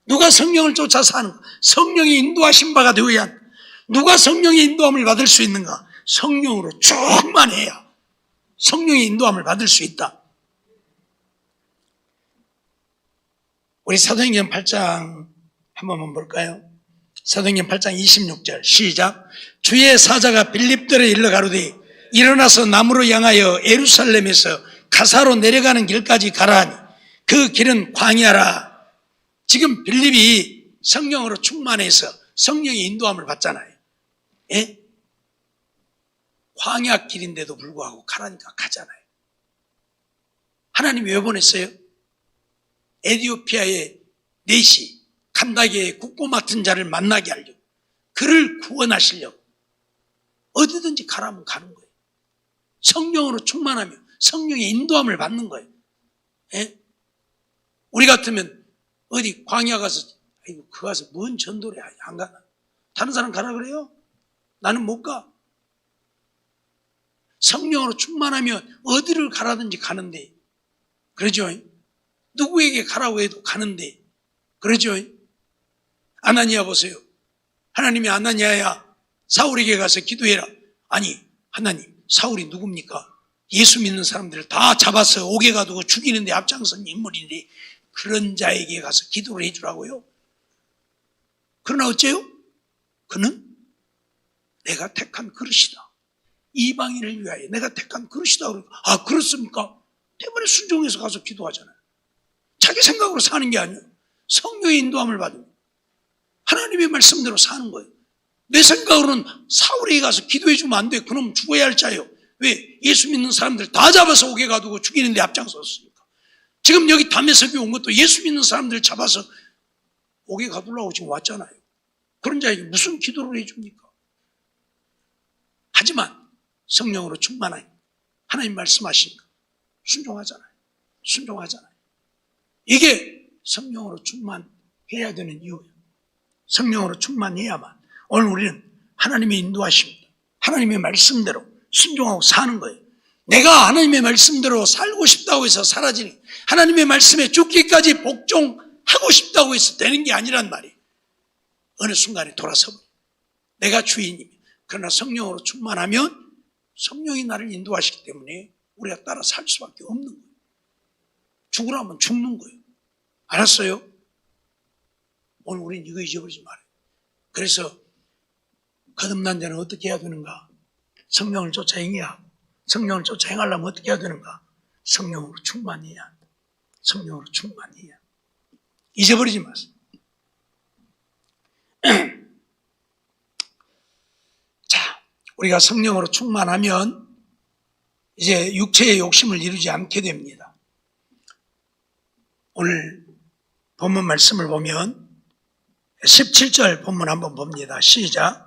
누가 성령을 쫓아 사는가? 성령이 인도하신 바가 되어야 한다. 누가 성령의 인도함을 받을 수 있는가? 성령으로 충만해야 성령의 인도함을 받을 수 있다. 우리 사도행전 8장 한 번만 볼까요? 사도행전 8장 26절 시작. 주의 사자가 빌립들에 일러 가로되 일어나서 남으로 향하여 예루살렘에서 가사로 내려가는 길까지 가라 하니 그 길은 광야라. 지금 빌립이 성령으로 충만해서 성령의 인도함을 받잖아요. 예? 광야 길인데도 불구하고 가라니까 가잖아요. 하나님이 왜 보냈어요? 에티오피아의 네시 칸다게의 국보 맡은 자를 만나게 하려고, 그를 구원하시려고 어디든지 가라면 가는 거예요. 성령으로 충만하며 성령의 인도함을 받는 거예요. 예? 우리 같으면 어디 광야 가서 아이고 그 가서 뭔 전도래 안 가나? 다른 사람 가라 그래요? 나는 못 가. 성령으로 충만하면 어디를 가라든지 가는데, 그러죠? 누구에게 가라고 해도 가는데, 그러죠? 아나니아 보세요. 하나님이 아나니아야 사울에게 가서 기도해라. 아니 하나님, 사울이 누굽니까? 예수 믿는 사람들을 다 잡아서 옥에 가두고 죽이는데 앞장선 인물인데 그런 자에게 가서 기도를 해주라고요? 그러나 어째요? 그는 내가 택한 그릇이다. 이방인을 위하여 내가 택한 그릇이다. 아, 그렇습니까? 때문에 순종해서 가서 기도하잖아요. 자기 생각으로 사는 게 아니에요. 성령의 인도함을 받으면 하나님의 말씀대로 사는 거예요. 내 생각으로는 사울에게 가서 기도해 주면 안 돼. 그놈 죽어야 할 자예요. 왜? 예수 믿는 사람들 다 잡아서 옥에 가두고 죽이는데 앞장섰으니까. 지금 여기 담에석이 온 것도 예수 믿는 사람들 잡아서 옥에 가두려고 지금 왔잖아요. 그런 자에게 무슨 기도를 해줍니까? 하지만 성령으로 충만하니 하나님 말씀하시니까 순종하잖아요. 순종하잖아요. 이게 성령으로 충만해야 되는 이유예요. 성령으로 충만해야만 오늘 우리는 하나님의 인도하십니다. 하나님의 말씀대로 순종하고 사는 거예요. 내가 하나님의 말씀대로 살고 싶다고 해서 사라지는, 하나님의 말씀에 죽기까지 복종하고 싶다고 해서 되는 게 아니란 말이에요. 어느 순간에 돌아서버려요. 내가 주인이며, 그러나 성령으로 충만하면 성령이 나를 인도하시기 때문에 우리가 따라 살 수밖에 없는 거예요. 죽으라면 죽는 거예요. 알았어요? 오늘 우리는 이거 잊어버리지 말아요. 그래서 거듭난 자는 어떻게 해야 되는가? 성령을 쫓아 행해야 하고, 성령을 쫓아 행하려면 어떻게 해야 되는가? 성령으로 충만해야 한다. 성령으로 충만해야. 잊어버리지 마세요. 자, 우리가 성령으로 충만하면 이제 육체의 욕심을 이루지 않게 됩니다. 오늘 본문 말씀을 보면 17절 본문 한번 봅니다. 시작.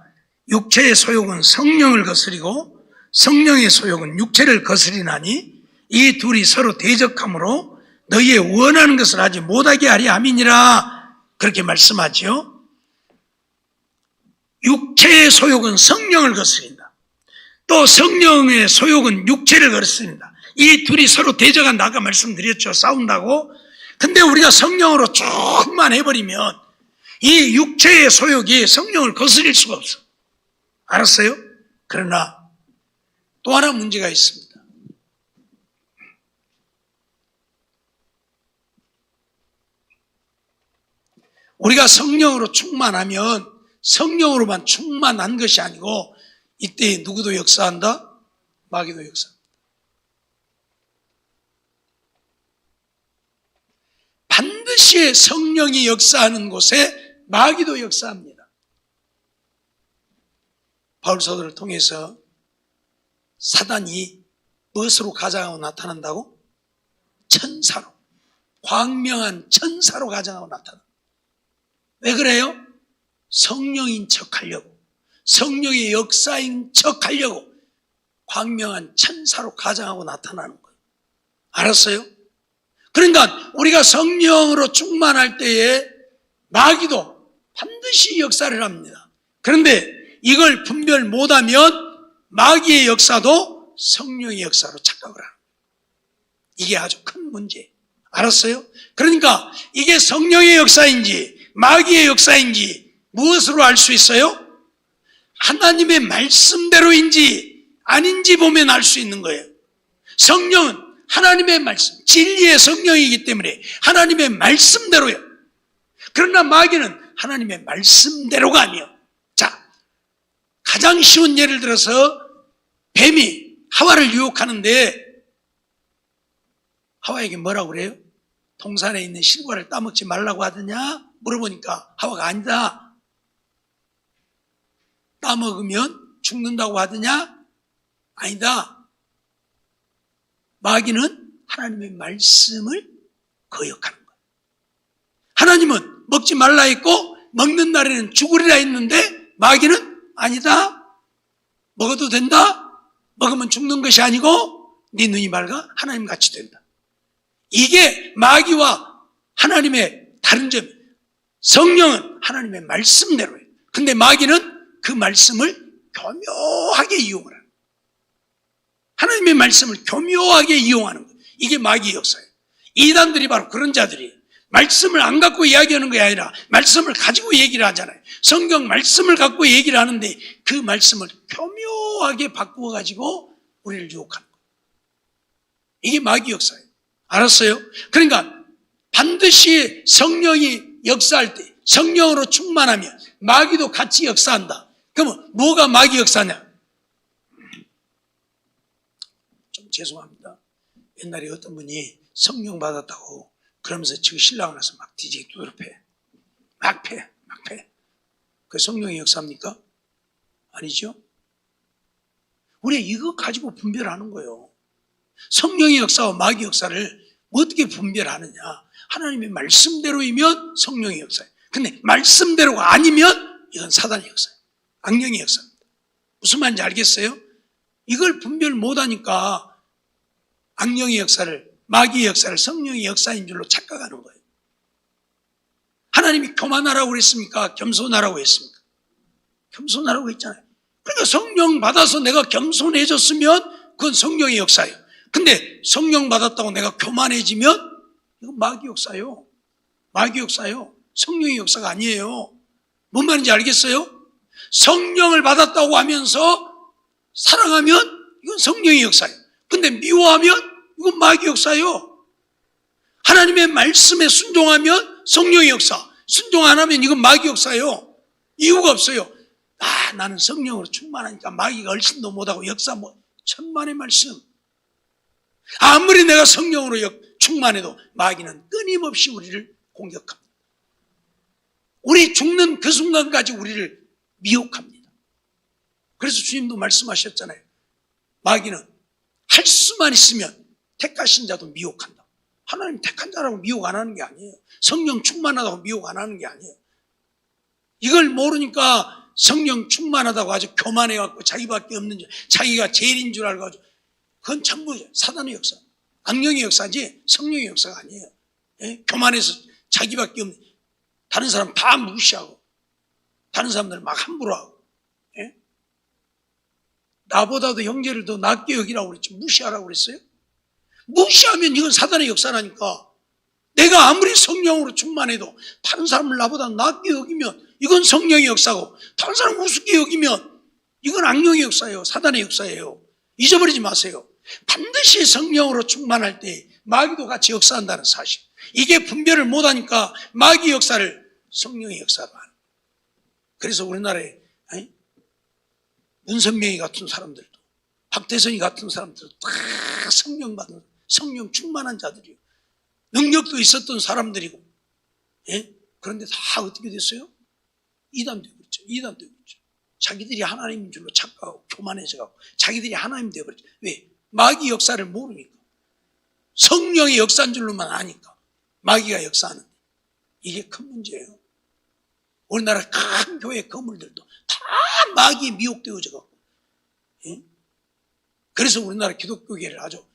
육체의 소욕은 성령을 거스리고 성령의 소욕은 육체를 거스리나니 이 둘이 서로 대적함으로 너희의 원하는 것을 하지 못하게 하리 함이니라. 그렇게 말씀하죠. 육체의 소욕은 성령을 거스린다. 또 성령의 소욕은 육체를 거스린다. 이 둘이 서로 대적한다. 아까 말씀드렸죠. 싸운다고. 근데 우리가 성령으로 조금만 해버리면 이 육체의 소욕이 성령을 거스릴 수가 없어. 알았어요? 그러나 또 하나 문제가 있습니다. 우리가 성령으로 충만하면 성령으로만 충만한 것이 아니고 이때 누구도 역사한다? 마귀도 역사한다. 반드시 성령이 역사하는 곳에 마귀도 역사합니다. 바울 사도를 통해서 사단이 무엇으로 가장하고 나타난다고? 천사로, 광명한 천사로 가장하고 나타난다. 왜 그래요? 성령인 척하려고, 성령의 역사인 척하려고 광명한 천사로 가장하고 나타나는 거예요. 알았어요? 그러니까 우리가 성령으로 충만할 때에 마귀도 반드시 역사를 합니다. 그런데 이걸 분별 못하면 마귀의 역사도 성령의 역사로 착각을 합니다. 이게 아주 큰 문제예요. 알았어요? 그러니까 이게 성령의 역사인지 마귀의 역사인지 무엇으로 알 수 있어요? 하나님의 말씀대로인지 아닌지 보면 알 수 있는 거예요. 성령은 하나님의 말씀, 진리의 성령이기 때문에 하나님의 말씀대로예요. 그러나 마귀는 하나님의 말씀대로가 아니에요. 자, 가장 쉬운 예를 들어서 뱀이 하와를 유혹하는데 하와에게 뭐라고 그래요? 동산에 있는 실과를 따먹지 말라고 하더냐? 물어보니까 하와가 아니다. 따먹으면 죽는다고 하더냐? 아니다. 마귀는 하나님의 말씀을 거역하는 거예요. 하나님은 먹지 말라 했고 먹는 날에는 죽으리라 했는데 마귀는 아니다. 먹어도 된다. 먹으면 죽는 것이 아니고 네 눈이 맑아 하나님같이 된다. 이게 마귀와 하나님의 다른 점. 성령은 하나님의 말씀대로예요. 근데 마귀는 그 말씀을 교묘하게 이용을 하는 거예요. 하나님의 말씀을 교묘하게 이용하는 거예요. 이게 마귀의 역사예요. 이단들이 바로 그런 자들이에요. 말씀을 안 갖고 이야기하는 게 아니라 말씀을 가지고 얘기를 하잖아요. 성경 말씀을 갖고 얘기를 하는데 그 말씀을 교묘하게 바꾸어 가지고 우리를 유혹하는 거예요. 이게 마귀 역사예요. 알았어요? 그러니까 반드시 성령이 역사할 때 성령으로 충만하면 마귀도 같이 역사한다. 그러면 뭐가 마귀 역사냐? 좀 죄송합니다. 옛날에 어떤 분이 성령 받았다고 그러면서 지금 신랑을 나서 막 뒤지게 두드려 패. 막 패. 그 성령의 역사입니까? 아니죠? 우리가 이거 가지고 분별하는 거예요. 성령의 역사와 마귀 역사를 어떻게 분별하느냐? 하나님의 말씀대로이면 성령의 역사예요. 근데 말씀대로가 아니면 이건 사단의 역사예요. 악령의 역사입니다. 무슨 말인지 알겠어요? 이걸 분별 못하니까 악령의 역사를, 마귀의 역사를 성령의 역사인 줄로 착각하는 거예요. 하나님이 교만하라고 그랬습니까? 겸손하라고 했습니까? 겸손하라고 했잖아요. 그러니까 성령 받아서 내가 겸손해졌으면 그건 성령의 역사예요. 근데 성령 받았다고 내가 교만해지면 이건 마귀 역사예요. 마귀 역사예요. 성령의 역사가 아니에요. 뭔 말인지 알겠어요? 성령을 받았다고 하면서 사랑하면 이건 성령의 역사예요. 근데 미워하면 이건 마귀 역사예요. 하나님의 말씀에 순종하면 성령의 역사, 순종 안 하면 이건 마귀 역사예요. 이유가 없어요. 나는 성령으로 충만하니까 마귀가 얼씬도 못하고 역사 천만의 말씀. 아무리 내가 성령으로 충만해도 마귀는 끊임없이 우리를 공격합니다. 우리 죽는 그 순간까지 우리를 미혹합니다. 그래서 주님도 말씀하셨잖아요. 마귀는 할 수만 있으면 택하신 자도 미혹한다. 하나님 택한 자라고 미혹 안 하는 게 아니에요. 성령 충만하다고 미혹 안 하는 게 아니에요. 이걸 모르니까 성령 충만하다고 아주 교만해갖고 자기밖에 없는 줄, 자기가 제일인 줄 알고 아주 그건 전부 사단의 역사, 악령의 역사지 성령의 역사가 아니에요. 예? 교만해서 자기밖에 없는, 다른 사람 다 무시하고 다른 사람들 막 함부로 하고, 예? 나보다도 형제를 더 낮게 여기라고 그랬지 무시하라고 그랬어요? 무시하면 이건 사단의 역사라니까. 내가 아무리 성령으로 충만해도 다른 사람을 나보다 낮게 여기면 이건 성령의 역사고, 다른 사람 우습게 여기면 이건 악령의 역사예요. 사단의 역사예요. 잊어버리지 마세요. 반드시 성령으로 충만할 때 마귀도 같이 역사한다는 사실. 이게 분별을 못하니까 마귀 역사를 성령의 역사로 하는. 그래서 우리나라에 문선명이 같은 사람들도, 박대선이 같은 사람들도 다 성령 받은, 성령 충만한 자들이요. 능력도 있었던 사람들이고, 그런데 다 어떻게 됐어요? 이단되고 있죠. 이단되고 있죠. 자기들이 하나님인 줄로 착각하고 교만해져가고 자기들이 하나님 되어버렸죠. 왜? 마귀 역사를 모르니까. 성령의 역사인 줄로만 아니까. 마귀가 역사하는데. 이게 큰 문제예요. 우리나라 큰 교회 건물들도 다 마귀에 미혹되어져가고. 그래서 우리나라 기독교계를 아주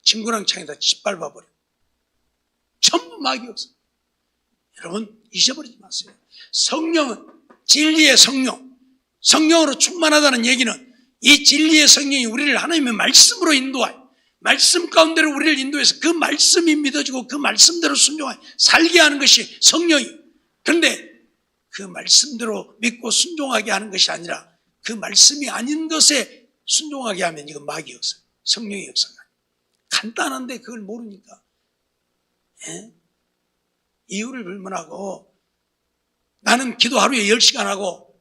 진구랑창에다 짓밟아버려. 전부 마귀 역사. 여러분 잊어버리지 마세요. 성령은 진리의 성령, 성령으로 충만하다는 얘기는 이 진리의 성령이 우리를 하나님의 말씀으로 인도하여, 말씀 가운데로 우리를 인도해서 그 말씀이 믿어지고 그 말씀대로 순종하여 살게 하는 것이 성령이에요. 그런데 그 말씀대로 믿고 순종하게 하는 것이 아니라 그 말씀이 아닌 것에 순종하게 하면 이건 마귀 역사, 성령의 역사가 간단한데 그걸 모르니까 이유를 불문하고 나는 기도 하루에 10시간 하고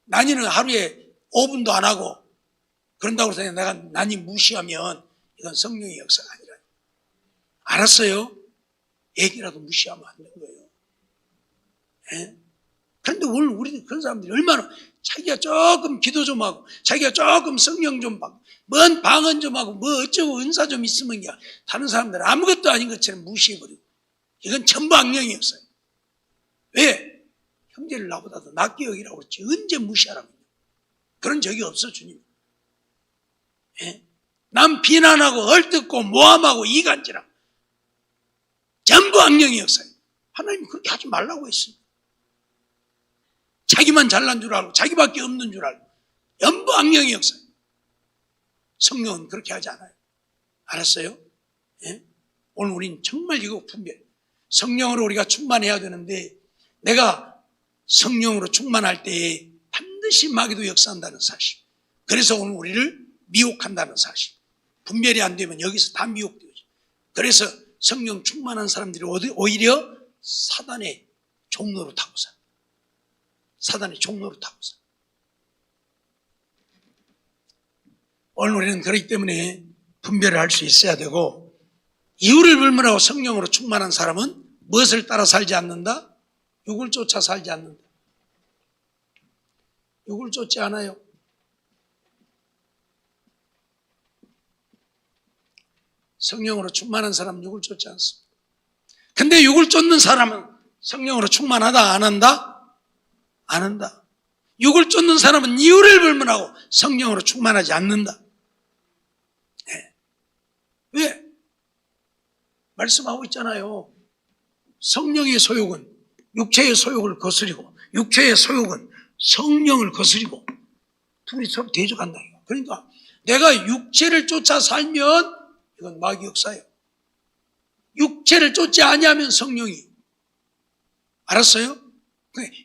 난이는 하루에 5분도 안 하고 그런다고 해서 내가 난이 무시하면 이건 성령의 역사가 아니라. 알았어요? 얘기라도 무시하면 안 되는 거예요. 그런데 오늘 우리 그런 사람들이 얼마나 자기가 조금 기도 좀 하고 자기가 조금 성령 좀 받고 뭔 방언 좀 하고 뭐 어쩌고 은사 좀 있으면 다른 사람들은 아무것도 아닌 것처럼 무시해버리고. 이건 전부 악령의 역사예요. 왜? 형제를 나보다 더 낫게 여기라고 그랬지. 언제 무시하라고. 그런 적이 없어 주님. 남 비난하고 얼뜯고 모함하고 이간질하고 전부 악령의 역사예요. 하나님 그렇게 하지 말라고 했습니다. 자기만 잘난 줄 알고 자기밖에 없는 줄 알고 전부 악령의 역사예요. 성령은 그렇게 하지 않아요. 알았어요? 오늘 우린 정말 이거 분별. 성령으로 우리가 충만해야 되는데 내가 성령으로 충만할 때에 반드시 마귀도 역사한다는 사실. 그래서 오늘 우리를 미혹한다는 사실. 분별이 안 되면 여기서 다 미혹되죠. 그래서 성령 충만한 사람들이 오히려 사단의 종로로 타고 사. 사단의 종로로 타고 사. 오늘 우리는 그렇기 때문에 분별을 할 수 있어야 되고, 이유를 불문하고 성령으로 충만한 사람은 무엇을 따라 살지 않는다? 육을 쫓아 살지 않는다. 육을 쫓지 않아요. 성령으로 충만한 사람은 육을 쫓지 않습니다. 근데 육을 쫓는 사람은 성령으로 충만하다 안 한다? 안 한다. 육을 쫓는 사람은 이유를 불문하고 성령으로 충만하지 않는다. 왜? 말씀하고 있잖아요. 성령의 소욕은 육체의 소욕을 거스리고 육체의 소욕은 성령을 거스리고 둘이 서로 대적한다. 그러니까 내가 육체를 쫓아 살면 이건 마귀 역사예요. 육체를 쫓지 아니하면 성령이. 알았어요?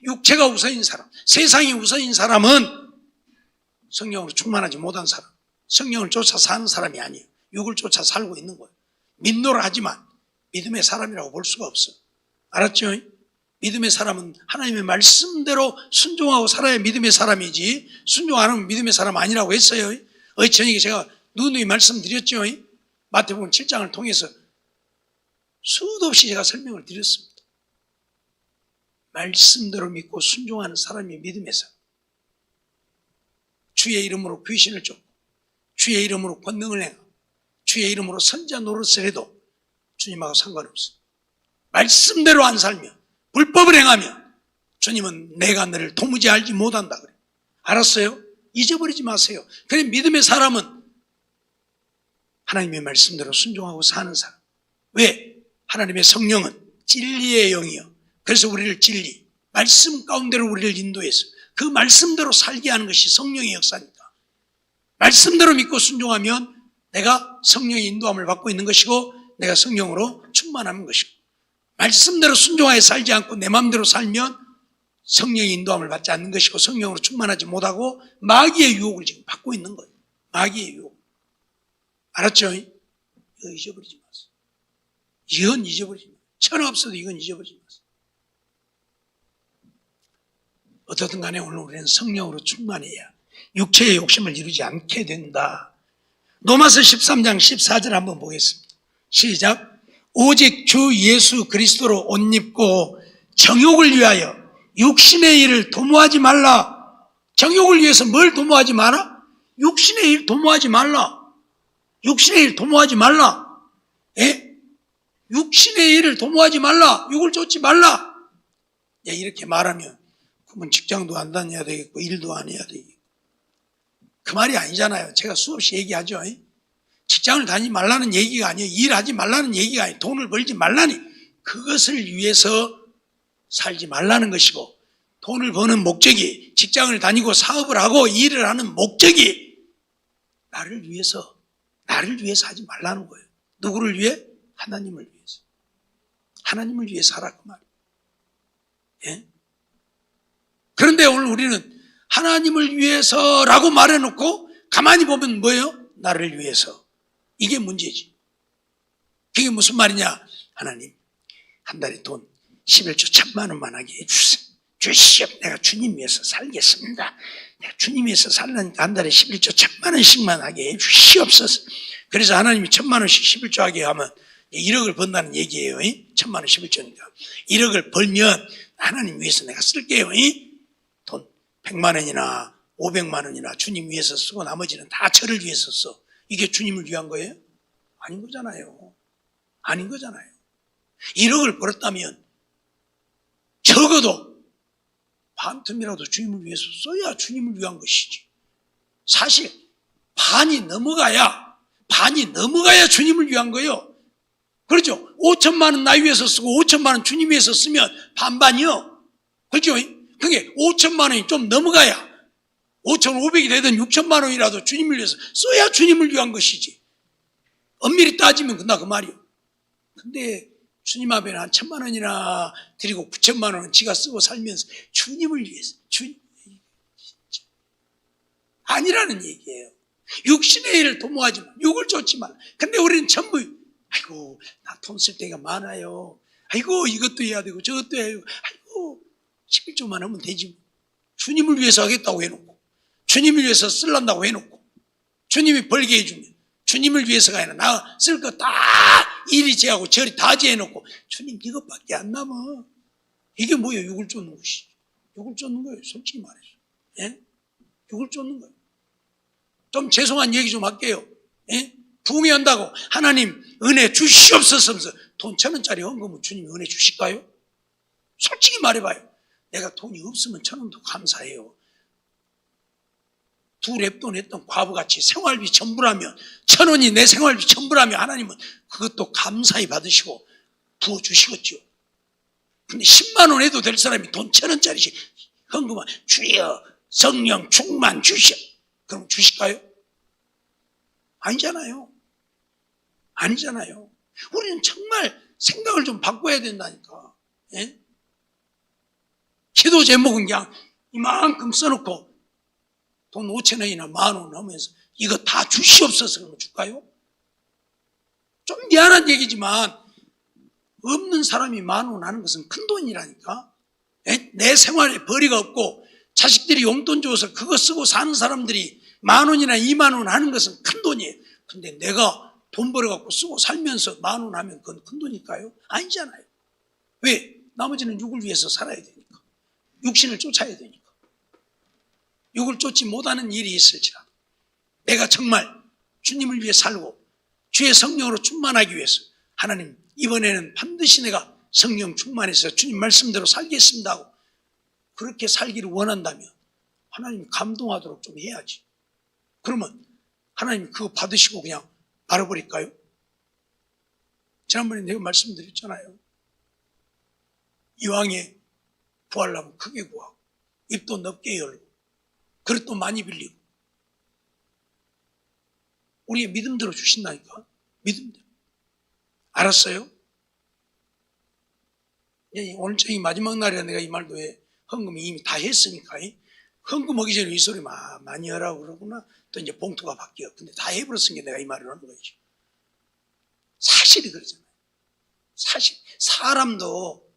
육체가 우선인 사람, 세상이 우선인 사람은 성령으로 충만하지 못한 사람, 성령을 쫓아 사는 사람이 아니에요. 육을 쫓아 살고 있는 거예요. 믿노라 하지만 믿음의 사람이라고 볼 수가 없어. 알았죠? 믿음의 사람은 하나님의 말씀대로 순종하고 살아야 믿음의 사람이지, 순종 안 하면 믿음의 사람 아니라고 했어요. 저녁에 제가 누누이 말씀드렸죠. 마태복음 7장을 통해서 수도 없이 제가 설명을 드렸습니다. 말씀대로 믿고 순종하는 사람이 믿음의 사람. 주의 이름으로 귀신을 쫓고 주의 이름으로 권능을 행하고 주의 이름으로 선지자 노릇을 해도 주님하고 상관없어요. 말씀대로 안 살면, 불법을 행하면 주님은 내가 너를 도무지 알지 못한다 그래요. 알았어요? 잊어버리지 마세요. 그래 믿음의 사람은 하나님의 말씀대로 순종하고 사는 사람. 왜? 하나님의 성령은 진리의 영이요. 그래서 우리를 진리, 말씀 가운데로 우리를 인도해서 그 말씀대로 살게 하는 것이 성령의 역사니까. 말씀대로 믿고 순종하면 내가 성령의 인도함을 받고 있는 것이고 내가 성령으로 충만한 것이고, 말씀대로 순종하여 살지 않고 내 마음대로 살면 성령의 인도함을 받지 않는 것이고 성령으로 충만하지 못하고 마귀의 유혹을 지금 받고 있는 거예요. 마귀의 유혹. 알았죠? 이거 잊어버리지 마세요. 이건 잊어버리지 마세요. 천하 없어도 이건 잊어버리지 마세요. 어떻든 간에 오늘 우리는 성령으로 충만해야 육체의 욕심을 이루지 않게 된다. 로마서 13장 14절 한번 보겠습니다. 시작. 오직 주 예수 그리스도로 옷 입고 정욕을 위하여 육신의 일을 도모하지 말라. 정욕을 위해서 뭘 도모하지 마라? 육신의 일 도모하지 말라. 육신의 일 도모하지 말라. 예? 육신의 일을 도모하지 말라. 욕을 쫓지 말라. 예, 이렇게 말하면 그러면 직장도 안 다녀야 되겠고 일도 안 해야 되겠고 그 말이 아니잖아요. 제가 수없이 얘기하죠. 직장을 다니지 말라는 얘기가 아니에요. 일하지 말라는 얘기가 아니에요. 돈을 벌지 말라니 그것을 위해서 살지 말라는 것이고 돈을 버는 목적이 직장을 다니고 사업을 하고 일을 하는 목적이 나를 위해서 하지 말라는 거예요. 누구를 위해? 하나님을 위해서. 하나님을 위해서 하라 그 말이에요. 예? 그런데 오늘 우리는 하나님을 위해서라고 말해놓고 가만히 보면 뭐예요? 나를 위해서. 이게 문제지. 그게 무슨 말이냐? 하나님 한 달에 돈 11조 1,000만 원만 하게 해주세요. 주시옵. 내가 주님 위해서 살겠습니다. 내가 주님 위해서 살려니까 한 달에 11조 1,000만 원씩만 하게 해주시옵소서. 그래서 하나님이 1,000만 원씩 11조 하게 하면 1억을 번다는 얘기예요. 1,000만 원 11조니까 1억을 벌면 하나님 위해서 내가 쓸게요. 돈 100만 원이나 500만 원이나 주님 위해서 쓰고 나머지는 다 저를 위해서 써. 이게 주님을 위한 거예요? 아닌 거잖아요. 아닌 거잖아요. 1억을 벌었다면 적어도 반틈이라도 주님을 위해서 써야 주님을 위한 것이지. 사실 반이 넘어가야 주님을 위한 거예요. 그렇죠? 5천만 원 나 위해서 쓰고 5천만 원 주님 위해서 쓰면 반반이요. 그렇죠? 그게 5천만 원이 좀 넘어가야 5,500이 되든 6천만 원이라도 주님을 위해서 써야 주님을 위한 것이지. 엄밀히 따지면 그나 그 말이요. 근데 주님 앞에는 한 1,000만 원이나 드리고 9천만 원은 지가 쓰고 살면서 주님을 위해서 아니라는 얘기예요. 육신의 일을 도모하지 마. 욕을 쫓지 마. 근데 우리는 전부 아이고 나 돈 쓸 때가 많아요. 아이고 이것도 해야 되고 저것도 해야 되고 아이고 11조만 하면 되지. 주님을 위해서 하겠다고 해놓고 주님을 위해서 쓰란다고 해놓고 주님이 벌게 해주면 주님을 위해서가 아니라 나 쓸 거 다 이리 제하고 저리 다 제해놓고 주님 이것밖에 안 남아. 이게 뭐예요? 욕을 쫓는 것이. 욕을 쫓는 거예요. 솔직히 말해서. 예? 욕을 쫓는 거예요. 좀 죄송한 얘기 좀 할게요. 예? 부흥회한다고 하나님 은혜 주시옵소서 하면서 돈 1,000원짜리 헌금은 주님이 은혜 주실까요? 솔직히 말해봐요. 내가 돈이 없으면 1,000원도 감사해요. 두 랩돈 했던 과부같이 생활비 전부라면 1,000원이 내 생활비 전부라면 하나님은 그것도 감사히 받으시고 부어주시겠죠. 근데 10만 원 해도 될 사람이 돈 1,000원짜리씩 헌금만 주여 성령 충만 주시오. 그럼 주실까요? 아니잖아요. 아니잖아요. 우리는 정말 생각을 좀 바꿔야 된다니까. 예? 기도 제목은 그냥 이만큼 써놓고 돈 5,000원이나 10,000원 하면서 이거 다 주시옵소서 그러면 줄까요? 좀 미안한 얘기지만 없는 사람이 10,000원 하는 것은 큰 돈이라니까. 내 생활에 벌이가 없고 자식들이 용돈 줘서 그거 쓰고 사는 사람들이 10,000원이나 20,000원 하는 것은 큰 돈이에요. 근데 내가 돈 벌어갖고 쓰고 살면서 10,000원 하면 그건 큰 돈일까요? 아니잖아요. 왜? 나머지는 육을 위해서 살아야 되니까. 육신을 쫓아야 되니까. 육을 쫓지 못하는 일이 있을지라도 내가 정말 주님을 위해 살고 주의 성령으로 충만하기 위해서 하나님 이번에는 반드시 내가 성령 충만해서 주님 말씀대로 살겠습니다 하고 그렇게 살기를 원한다면 하나님 감동하도록 좀 해야지. 그러면 하나님 그거 받으시고 그냥 말아버릴까요? 지난번에 내가 말씀드렸잖아요. 이왕에 구하려면 크게 구하고 입도 넓게 열고 그릇도 많이 빌리고 우리의 믿음대로 주신다니까. 믿음대로. 알았어요? 오늘 저희 마지막 날이라 내가 이 말도 해. 헌금이 이미 다 했으니까. 헌금 하기 전에 이 소리 많이 하라고 그러구나. 또 이제 봉투가 바뀌어. 근데 다 해버렸으니까 내가 이 말을 하는 거지. 사실이 그러잖아요. 사실. 사람도,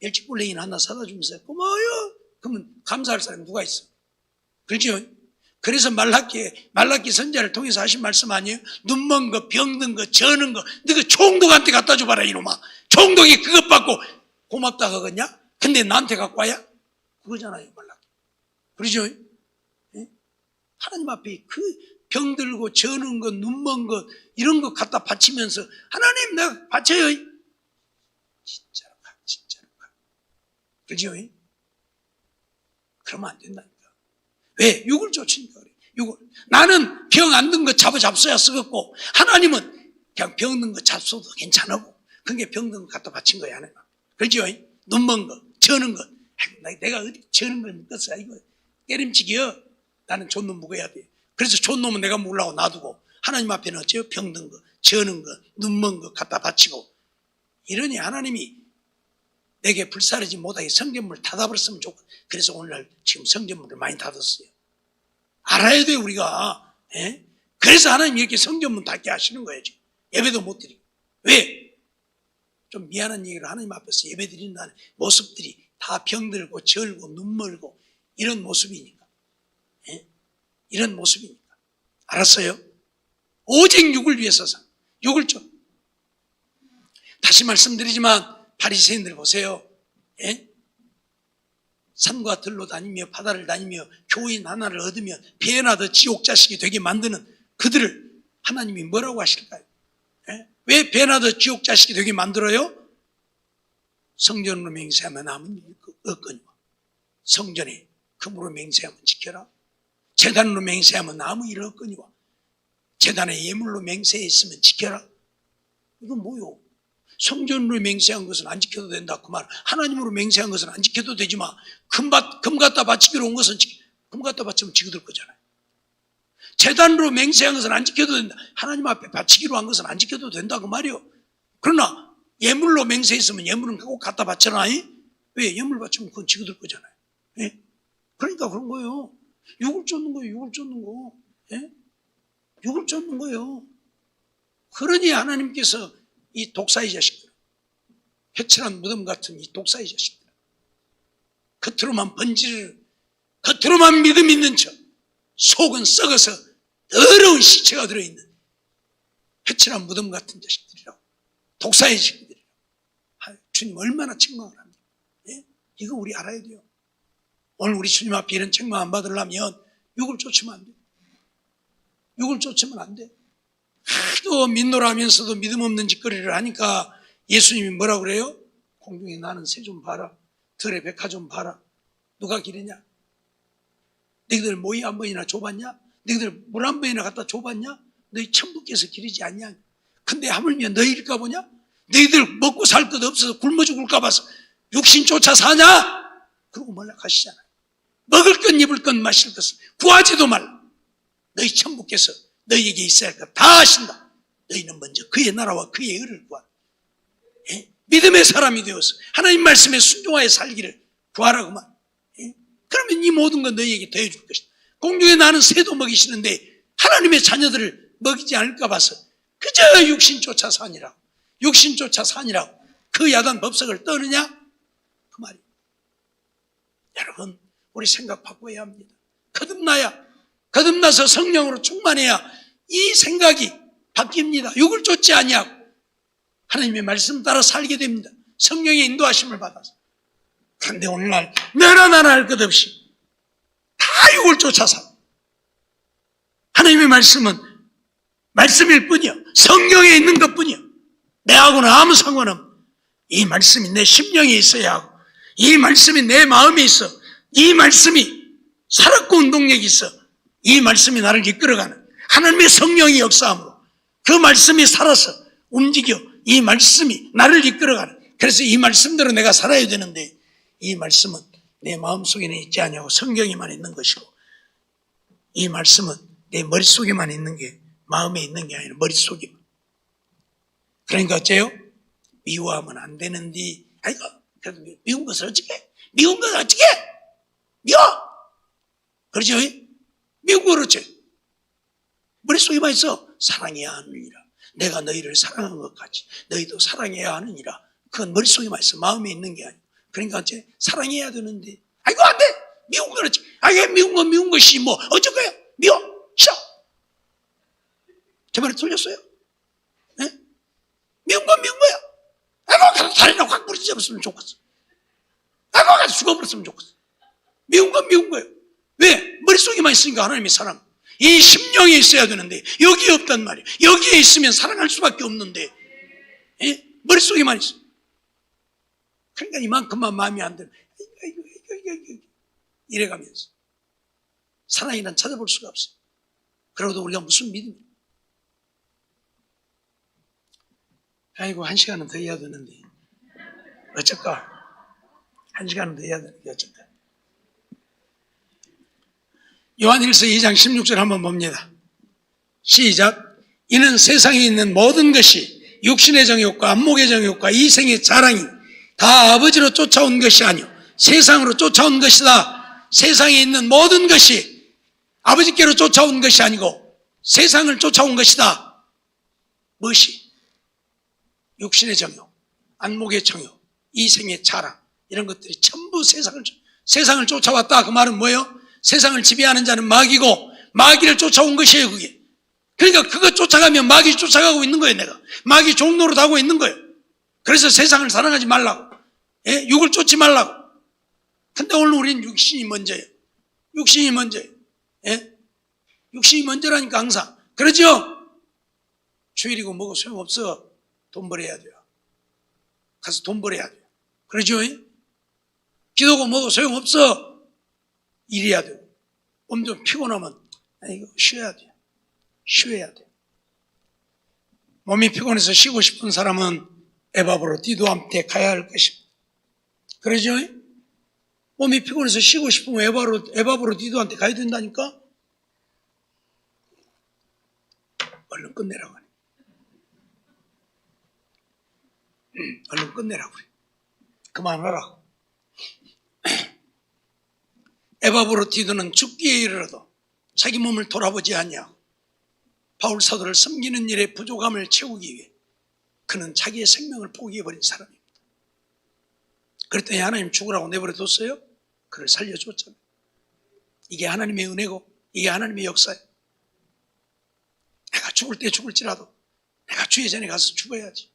멸치불레인 하나 사다 주면서 고마워요. 그러면 감사할 사람이 누가 있어? 그렇죠? 그래서 말라기 선자를 통해서 하신 말씀 아니에요? 눈먼 거, 병든 거, 저는 거, 너가 총독한테 갖다 줘봐라, 이놈아. 총독이 그것 받고 고맙다 하겠냐? 근데 나한테 갖고 와야? 그거잖아요, 말라기. 그렇죠? 하나님 앞에 그 병들고 저는 거, 눈먼 거, 이런 거 갖다 바치면서 하나님 내가 바쳐요. 진짜로 가, 진짜로 가. 그렇죠? 그러면 안 된다니까. 왜? 육을 쫓으니까 그래. 육을. 나는 병 안 든 거 잡숴야 쓰겠고, 하나님은 그냥 병 든 거 잡숴도 괜찮고, 그게 병 든 거 갖다 바친 거야, 하나님. 그렇죠? 눈먼 거, 저는 거. 내가 어디 저는 걸 묶었어. 이거 깨림치기여. 나는 촌놈 묵어야 돼. 그래서 촌놈은 내가 묵으려고 놔두고, 하나님 앞에는 어째요? 병 든 거, 저는 거, 눈먼 거 갖다 바치고. 이러니 하나님이 내게 불사르지 못하게 성전물 닫아버렸으면 좋겠고, 그래서 오늘날 지금 성전물을 많이 닫았어요. 알아야 돼, 우리가. 그래서 하나님이 이렇게 성전문 닫게 하시는 거예요. 지금. 예배도 못 드리고. 왜? 좀 미안한 얘기를 하나님 앞에서 예배 드린다는 모습들이 다 병들고 절고 눈멀고 이런 모습이니까. 이런 모습이니까. 알았어요? 오직 육을 위해서 사. 육을 좀. 다시 말씀드리지만 바리새인들 보세요. 산과 들로 다니며 바다를 다니며 교인 하나를 얻으며 배나 더 지옥 자식이 되게 만드는 그들을 하나님이 뭐라고 하실까요? 왜 배나 더 지옥 자식이 되게 만들어요? 성전으로 맹세하면 남은 없거니와. 성전에 금으로 맹세하면 지켜라. 제단으로 맹세하면 아무 일 없거니와. 제단에 예물로 맹세했으면 지켜라. 이건 뭐요? 성전으로 맹세한 것은 안 지켜도 된다 그 말. 하나님으로 맹세한 것은 안 지켜도 되지만 금 갖다 바치기로 온 것은 금 갖다 바치면 지거들 거잖아요. 제단으로 맹세한 것은 안 지켜도 된다. 하나님 앞에 바치기로 한 것은 안 지켜도 된다 그 말이요. 그러나 예물로 맹세했으면 예물은 꼭 갖다 바쳐라. 왜? 예물 바치면 그건 지거들 거잖아요. 그러니까 그런 거예요. 육을 쫓는 거예요. 육을 쫓는 거. 육을 쫓는 거예요. 그러니 하나님께서 이 독사의 자식들, 회칠한 무덤 같은 이 독사의 자식들, 겉으로만 겉으로만 믿음 있는 척, 속은 썩어서 더러운 시체가 들어있는 회칠한 무덤 같은 자식들이라고, 독사의 자식들이라고. 주님 얼마나 책망을 합니까? 이거 우리 알아야 돼요. 오늘 우리 주님 앞에 이런 책망 안 받으려면 육을 쫓으면 안 돼. 육을 쫓으면 안 돼. 하도 믿노라면서도 믿음 없는 짓거리를 하니까 예수님이 뭐라고 그래요? 공중에 나는 새 좀 봐라. 들의 백화 좀 봐라. 누가 기르냐? 너희들 모이 한 번이나 줘봤냐? 너희들 물 한 번이나 갖다 줘봤냐? 너희 천부께서 기르지 않냐? 근데 하물며 너희일까 보냐? 너희들 먹고 살 것 없어서 굶어 죽을까 봐서 육신 쫓아 사냐? 그러고 몰락하시잖아요. 먹을 것, 입을 것, 마실 것을 구하지도 말라. 너희 천부께서 너희에게 있어야 할 것 다 하신다. 너희는 먼저 그의 나라와 그의 의를 구하라. 믿음의 사람이 되어서 하나님 말씀에 순종하여 살기를 구하라고 말. 그러면 이 모든 건 너희에게 더해줄 것이다. 공중에 나는 새도 먹이시는데 하나님의 자녀들을 먹이지 않을까 봐서 그저 육신 쫓아 사니라고. 육신 쫓아 사니라고 그 야단 법석을 떠느냐? 그 말이에요. 여러분 우리 생각 바꿔야 합니다. 거듭나서 성령으로 충만해야 이 생각이 바뀝니다. 육을 쫓지 아니하고 하나님의 말씀 따라 살게 됩니다. 성령의 인도하심을 받아서. 그런데 오늘날 너나 나나 할 것 없이 다 육을 쫓아서 하나님의 말씀은 말씀일 뿐이요, 성경에 있는 것뿐이요, 내하고는 아무 상관없는 이 말씀이 내 심령에 있어야 하고, 이 말씀이 내 마음에 있어, 이 말씀이 살았고 운동력이 있어, 이 말씀이 나를 이끌어가는 하나님의 성령이 역사함으로 그 말씀이 살아서 움직여 이 말씀이 나를 이끌어가는, 그래서 이 말씀대로 내가 살아야 되는데 이 말씀은 내 마음속에는 있지 아니하고 성경에만 있는 것이고, 이 말씀은 내 머릿속에만 있는 게, 마음에 있는 게 아니라 머릿속에만. 그러니까 어째요? 미워하면 안 되는데, 아이고 그래도 미운 것을 어찌해? 미운 건 어떻게? 미워! 그렇죠? 미운 거 그렇죠? 머릿속에만 있어. 사랑해야 하느니라. 내가 너희를 사랑한 것 같이 너희도 사랑해야 하느니라. 그건 머릿속에만 있어. 마음에 있는 게 아니고. 그러니까 이제 사랑해야 되는데, 아이고, 안 돼! 미운 거 그렇지. 아, 미운 건 미운 것이 뭐, 어쩔 거야? 미워! 싫어! 제 말이 틀렸어요? 네? 미운 건 미운 거야. 아이고, 다리나 확 부러졌으면 좋겠어. 아이고, 가서 죽어버렸으면 좋겠어. 미운 건 미운 거예요. 왜? 머릿속에만 있으니까 하나님의 사랑. 이 심령에 있어야 되는데 여기에 없단 말이에요. 여기에 있으면 사랑할 수밖에 없는데 머릿속에만 있어. 그러니까 이만큼만 마음이 안 들면 이래가면서 사랑이란 찾아볼 수가 없어요. 그러고도 우리가 무슨 믿음이에요. 아이고, 1시간은 더 해야 되는데 어쩔까? 1시간은 더 해야 되는데 어쩔까? 요한일서 2장 16절 한번 봅니다. 시작. 이는 세상에 있는 모든 것이 육신의 정욕과 안목의 정욕과 이생의 자랑이 다 아버지로 쫓아온 것이 아니요 세상으로 쫓아온 것이다. 세상에 있는 모든 것이 아버지께로 쫓아온 것이 아니고 세상을 쫓아온 것이다. 무엇이? 육신의 정욕, 안목의 정욕, 이생의 자랑, 이런 것들이 전부 세상을 쫓아왔다. 그 말은 뭐예요? 세상을 지배하는 자는 마귀고 마귀를 쫓아온 것이에요. 그게. 그러니까 그거 쫓아가면 마귀 쫓아가고 있는 거예요. 내가 마귀 종노릇 하고 있는 거예요. 그래서 세상을 사랑하지 말라고, 육을 쫓지 말라고. 근데 오늘 우리는 육신이 먼저예요. 육신이 먼저예요. 육신이 먼저라니까 항상. 그러죠? 주일이고 뭐고 소용없어. 돈 벌어야 돼요. 가서 돈 벌어야 돼요. 그러죠? 기도고 뭐고 소용없어. 일해야 되고. 몸 좀 피곤하면 이거 쉬어야 돼요. 쉬어야 돼요. 몸이 피곤해서 쉬고 싶은 사람은 에바브로 디도한테 가야 할 것입니다. 그러죠? 몸이 피곤해서 쉬고 싶으면 에바브로 디도한테 가야 된다니까? 얼른 끝내라고 하네. 얼른 끝내라고 그래. 그만하라고. 에바브로 디도는 죽기에 이르러도 자기 몸을 돌아보지 않냐고. 바울 사도를 섬기는 일에 부족함을 채우기 위해 그는 자기의 생명을 포기해버린 사람입니다. 그랬더니 하나님 죽으라고 내버려뒀어요? 그를 살려줬잖아요. 이게 하나님의 은혜고 이게 하나님의 역사예요. 내가 죽을 때 죽을지라도 내가 주의 전에 가서 죽어야지.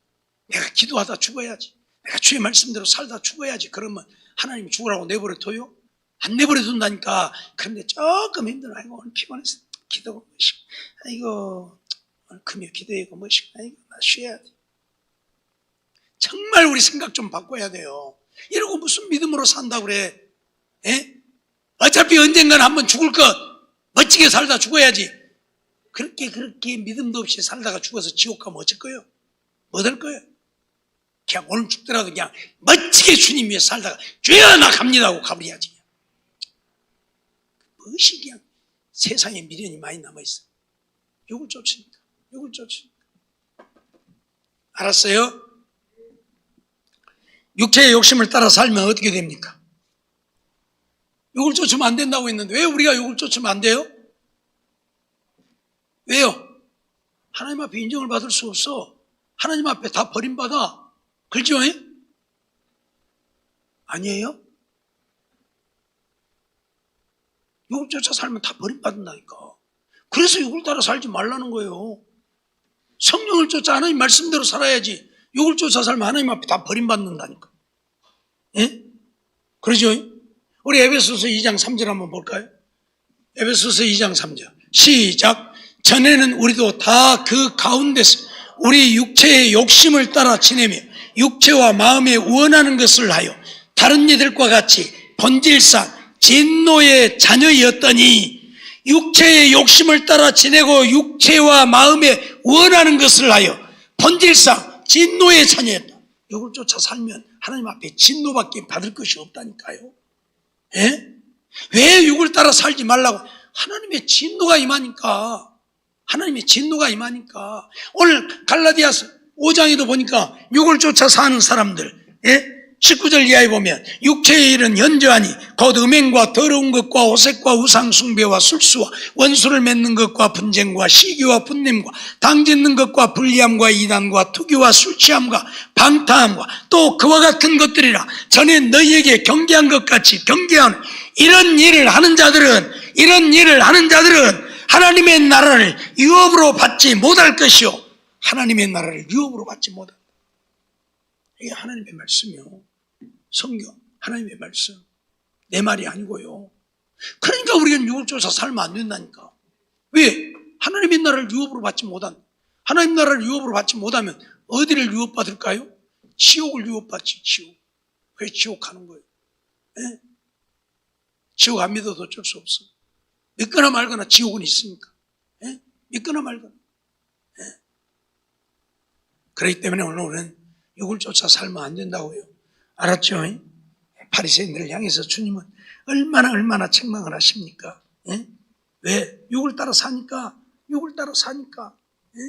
내가 기도하다 죽어야지. 내가 주의 말씀대로 살다 죽어야지. 그러면 하나님이 죽으라고 내버려둬요? 안 내버려둔다니까. 그런데 조금 힘들어. 아이고, 오늘 피곤해서 기도가 뭐시고, 아이고 오늘 금요 기도하고 뭐시고, 아이고 나 쉬어야 돼. 정말 우리 생각 좀 바꿔야 돼요. 이러고 무슨 믿음으로 산다고 그래? 어차피 언젠가는 한번 죽을 것. 멋지게 살다 죽어야지. 그렇게 믿음도 없이 살다가 죽어서 지옥 가면 어쩔 거예요? 뭐 될 거예요? 그냥 오늘 죽더라도 그냥 멋지게 주님 위해 살다가 주여 나 갑니다 하고 가버려야지. 무엇이 그냥 세상에 미련이 많이 남아있어요. 욕을 쫓으니까. 욕을 쫓으니까. 알았어요? 육체의 욕심을 따라 살면 어떻게 됩니까? 욕을 쫓으면 안 된다고 했는데 왜 우리가 욕을 쫓으면 안 돼요? 왜요? 하나님 앞에 인정을 받을 수 없어. 하나님 앞에 다 버림받아. 그렇죠? 아니에요? 욕을 쫓아 살면 다 버림받는다니까. 그래서 욕을 따라 살지 말라는 거예요. 성령을 쫓아 하나님 말씀대로 살아야지. 욕을 쫓아 살면 하나님 앞에 다 버림받는다니까. 그러죠? 우리 에베소서 2장 3절 한번 볼까요? 에베소서 2장 3절 시작. 전에는 우리도 다 그 가운데서 우리 육체의 욕심을 따라 지내며 육체와 마음에 원하는 것을 하여 다른 이들과 같이 본질상 진노의 자녀였더니 육체의 욕심을 따라 지내고 육체와 마음에 원하는 것을 하여 본질상 진노의 자녀였다. 욕을 쫓아 살면 하나님 앞에 진노밖에 받을 것이 없다니까요. 왜 욕을 따라 살지 말라고? 하나님의 진노가 임하니까. 하나님의 진노가 임하니까. 오늘 갈라디아서 5장에도 보니까 욕을 쫓아 사는 사람들, 19절 이하에 보면 육체의 일은 현저하니 곧 음행과 더러운 것과 오색과 우상숭배와 술수와 원수를 맺는 것과 분쟁과 시기와 분냄과 당짓는 것과 불리함과 이단과 투기와 술취함과 방탕함과 또 그와 같은 것들이라. 전에 너희에게 경계한 것 같이 경계하는 이런 일을 하는 자들은 하나님의 나라를 유업으로 받지 못할 것이요, 하나님의 나라를 유업으로 받지 못할. 이게 하나님의 말씀이요. 성경, 하나님의 말씀. 내 말이 아니고요. 그러니까 우리가 육을 쫓아 살면 안 된다니까. 왜? 하나님의 나라를 유업으로 받지 못한. 하나님 나라를 유업으로 받지 못하면 어디를 유업받을까요? 지옥을 유업받지, 지옥. 왜 지옥 가는 거예요? 예? 지옥 안 믿어도 어쩔 수 없어. 믿거나 말거나 지옥은 있으니까. 예? 믿거나 말거나. 예? 그렇기 때문에 오늘 우리는 육을 쫓아 살면 안 된다고요. 알았죠? 바리새인들을 향해서 주님은 얼마나 책망을 하십니까? 예? 왜? 육을 따라 사니까. 예?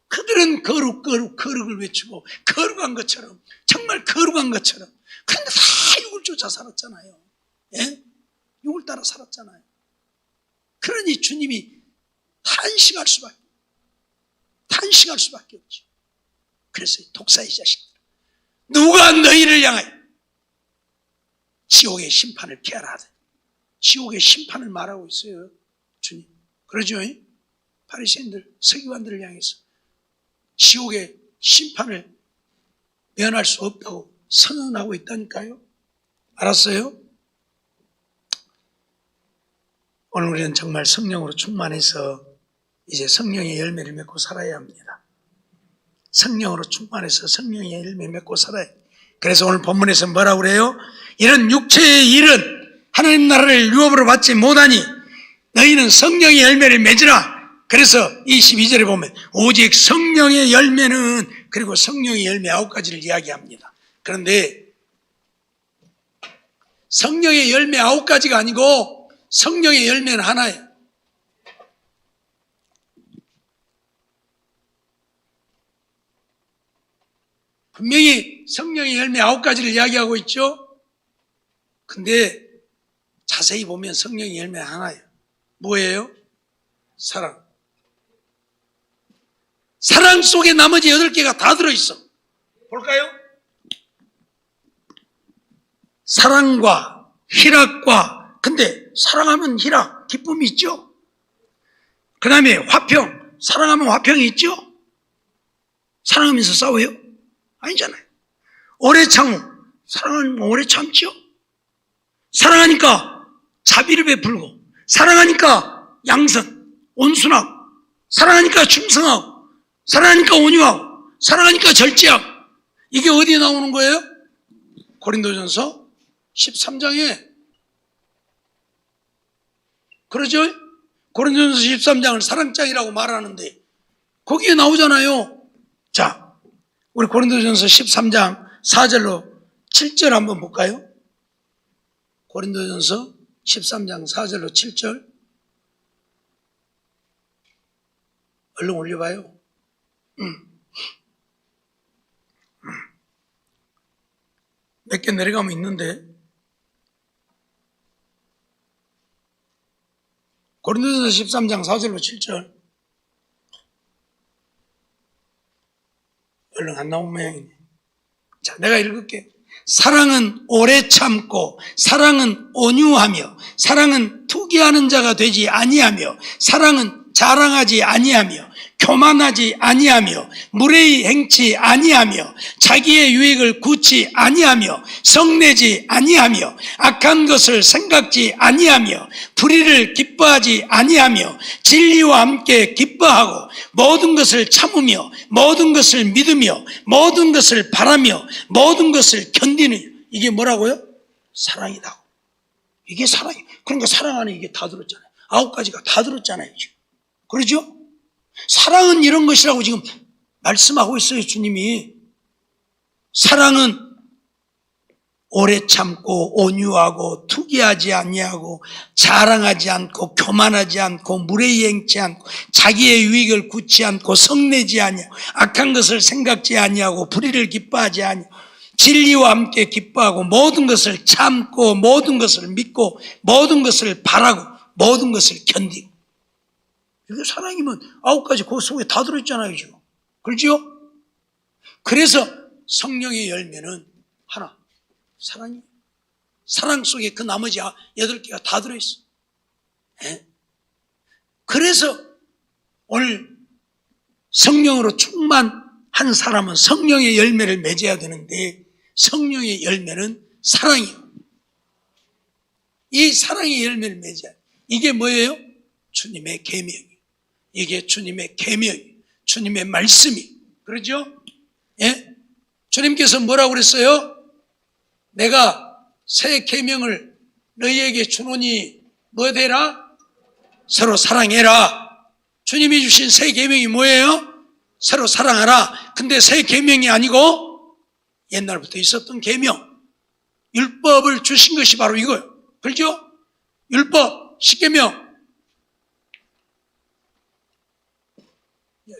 그들은 거룩을 외치고 거룩한 것처럼, 정말 거룩한 것처럼. 그런데 다 육을 쫓아 살았잖아요. 예? 육을 따라 살았잖아요. 그러니 주님이 탄식할 수밖에 없지. 그래서 독사의 자식들, 누가 너희를 향하여 지옥의 심판을 피하라 하더니, 지옥의 심판을 말하고 있어요, 주님. 그러죠? 바리새인들, 서기관들을 향해서 지옥의 심판을 면할 수 없다고 선언하고 있다니까요. 알았어요? 오늘 우리는 정말 성령으로 충만해서 이제 성령의 열매를 맺고 살아야 합니다. 성령으로 충만해서 성령의 열매 맺고 살아야 합니다. 그래서 오늘 본문에서 뭐라고 그래요? 이런 육체의 일은 하나님 나라를 유업으로 받지 못하니 너희는 성령의 열매를 맺으라. 그래서 22절에 보면 오직 성령의 열매는, 그리고 성령의 열매 9가지를 이야기합니다. 그런데 성령의 열매 9가지가 아니고 성령의 열매는 하나예요. 분명히 성령의 열매 9가지를 이야기하고 있죠. 근데 자세히 보면 성령의 열매는 하나예요. 뭐예요? 사랑. 사랑 속에 나머지 8개가 다 들어있어. 볼까요? 사랑과 희락과, 근데 사랑하면 희락, 기쁨이 있죠. 그 다음에 화평, 사랑하면 화평이 있죠. 사랑하면서 싸워요? 아니잖아요. 오래 참음, 사랑하면 오래 참죠. 사랑하니까 자비를 베풀고, 사랑하니까 양선, 온순하고, 사랑하니까 충성하고, 사랑하니까 온유하고, 사랑하니까 절제하고. 이게 어디에 나오는 거예요? 고린도전서 13장에. 그러죠? 고린도전서 13장을 사랑장이라고 말하는데 거기에 나오잖아요. 자, 우리 고린도전서 13장 4절로 7절 한번 볼까요? 고린도전서 13장 4절로 7절. 얼른 올려봐요. 몇 개 내려가면 있는데. 고린도전서 13장 4절로 7절. 얼른 안 나온 모양이네. 자, 내가 읽을게. 사랑은 오래 참고, 사랑은 온유하며, 사랑은 투기하는 자가 되지 아니하며, 사랑은 자랑하지 아니하며, 교만하지 아니하며, 무례히 행치 아니하며, 자기의 유익을 굳지 아니하며, 성내지 아니하며, 악한 것을 생각지 아니하며, 불의를 기뻐하지 아니하며, 진리와 함께 기뻐하고, 모든 것을 참으며, 모든 것을 믿으며, 모든 것을 바라며, 모든 것을 견디는. 이게 뭐라고요? 사랑이다. 이게 사랑이에요. 그러니까 사랑 안에 이게 다 들었잖아요. 9가지가 다 들었잖아요, 지금. 그러죠? 사랑은 이런 것이라고 지금 말씀하고 있어요, 주님이. 사랑은 오래 참고, 온유하고, 투기하지 아니하고, 자랑하지 않고, 교만하지 않고, 무례히 행치 않고, 자기의 유익을 굳지 않고, 성내지 아니하고, 악한 것을 생각지 아니하고, 불의를 기뻐하지 아니하고, 진리와 함께 기뻐하고 모든 것을 참고 모든 것을 믿고 모든 것을 바라고 모든 것을 견디고. 이게 사랑이면 9가지 그 속에 다 들어있잖아요 지금. 그렇죠? 그래서 성령의 열매는 하나, 사랑이에요. 사랑 속에 그 나머지 8개가 다 들어있어. 예? 그래서 오늘 성령으로 충만한 사람은 성령의 열매를 맺어야 되는데 성령의 열매는 사랑이에요. 이 사랑의 열매를 맺어야 돼요. 이게 뭐예요? 주님의 계명이에요. 이게 주님의 계명이에요. 주님의 말씀이. 그러죠? 예? 주님께서 뭐라고 그랬어요? 내가 새 계명을 너희에게 주노니 뭐 되라? 서로 사랑해라. 주님이 주신 새 계명이 뭐예요? 서로 사랑하라. 근데 새 계명이 아니고 옛날부터 있었던 계명, 율법을 주신 것이 바로 이거예요. 그렇죠? 율법, 10계명.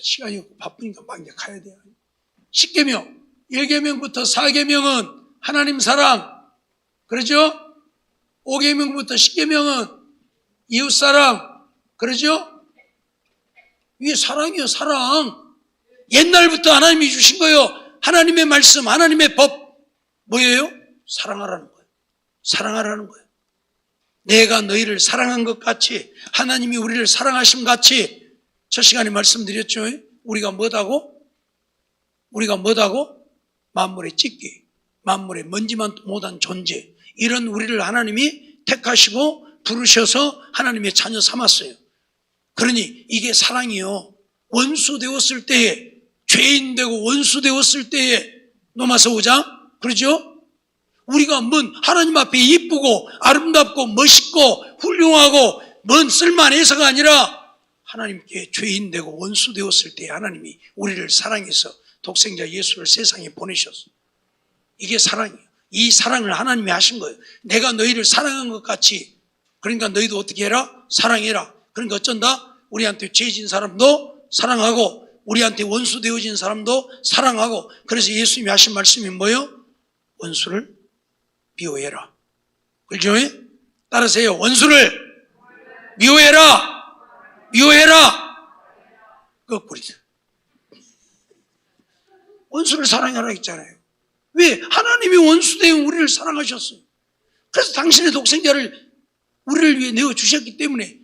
시간이 바쁘니까 막 이제 가야 돼요. 10계명, 1계명부터 4계명은 하나님 사랑, 그러죠? 5계명부터 10계명은 이웃 사랑, 그러죠? 이게 사랑이요, 사랑. 옛날부터 하나님이 주신 거예요. 하나님의 말씀, 하나님의 법, 뭐예요? 사랑하라는 거예요. 사랑하라는 거예요. 내가 너희를 사랑한 것 같이, 하나님이 우리를 사랑하신 같이, 첫 시간에 말씀드렸죠. 우리가 뭐다고? 만물의 찢기, 만물의 먼지만도 못한 존재. 이런 우리를 하나님이 택하시고 부르셔서 하나님의 자녀 삼았어요. 그러니 이게 사랑이요. 원수 되었을 때에, 죄인 되고 원수 되었을 때에, 로마서 5장, 그러죠? 우리가 뭔 하나님 앞에 이쁘고 아름답고 멋있고 훌륭하고 뭔 쓸만해서가 아니라 하나님께 죄인 되고 원수 되었을 때 하나님이 우리를 사랑해서 독생자 예수를 세상에 보내셨어. 이게 사랑이에요. 이 사랑을 하나님이 하신 거예요. 내가 너희를 사랑한 것 같이, 그러니까 너희도 어떻게 해라? 사랑해라. 그러니까 어쩐다? 우리한테 죄진 사람도 사랑하고 우리한테 원수 되어진 사람도 사랑하고. 그래서 예수님이 하신 말씀이 뭐예요? 원수를 미워해라. 그렇죠? 따라서요. 원수를 미워해라. 미워해라. 거꾸리죠. 원수를 사랑하라 했잖아요. 왜? 하나님이 원수 되어 우리를 사랑하셨어요. 그래서 당신의 독생자를 우리를 위해 내어주셨기 때문에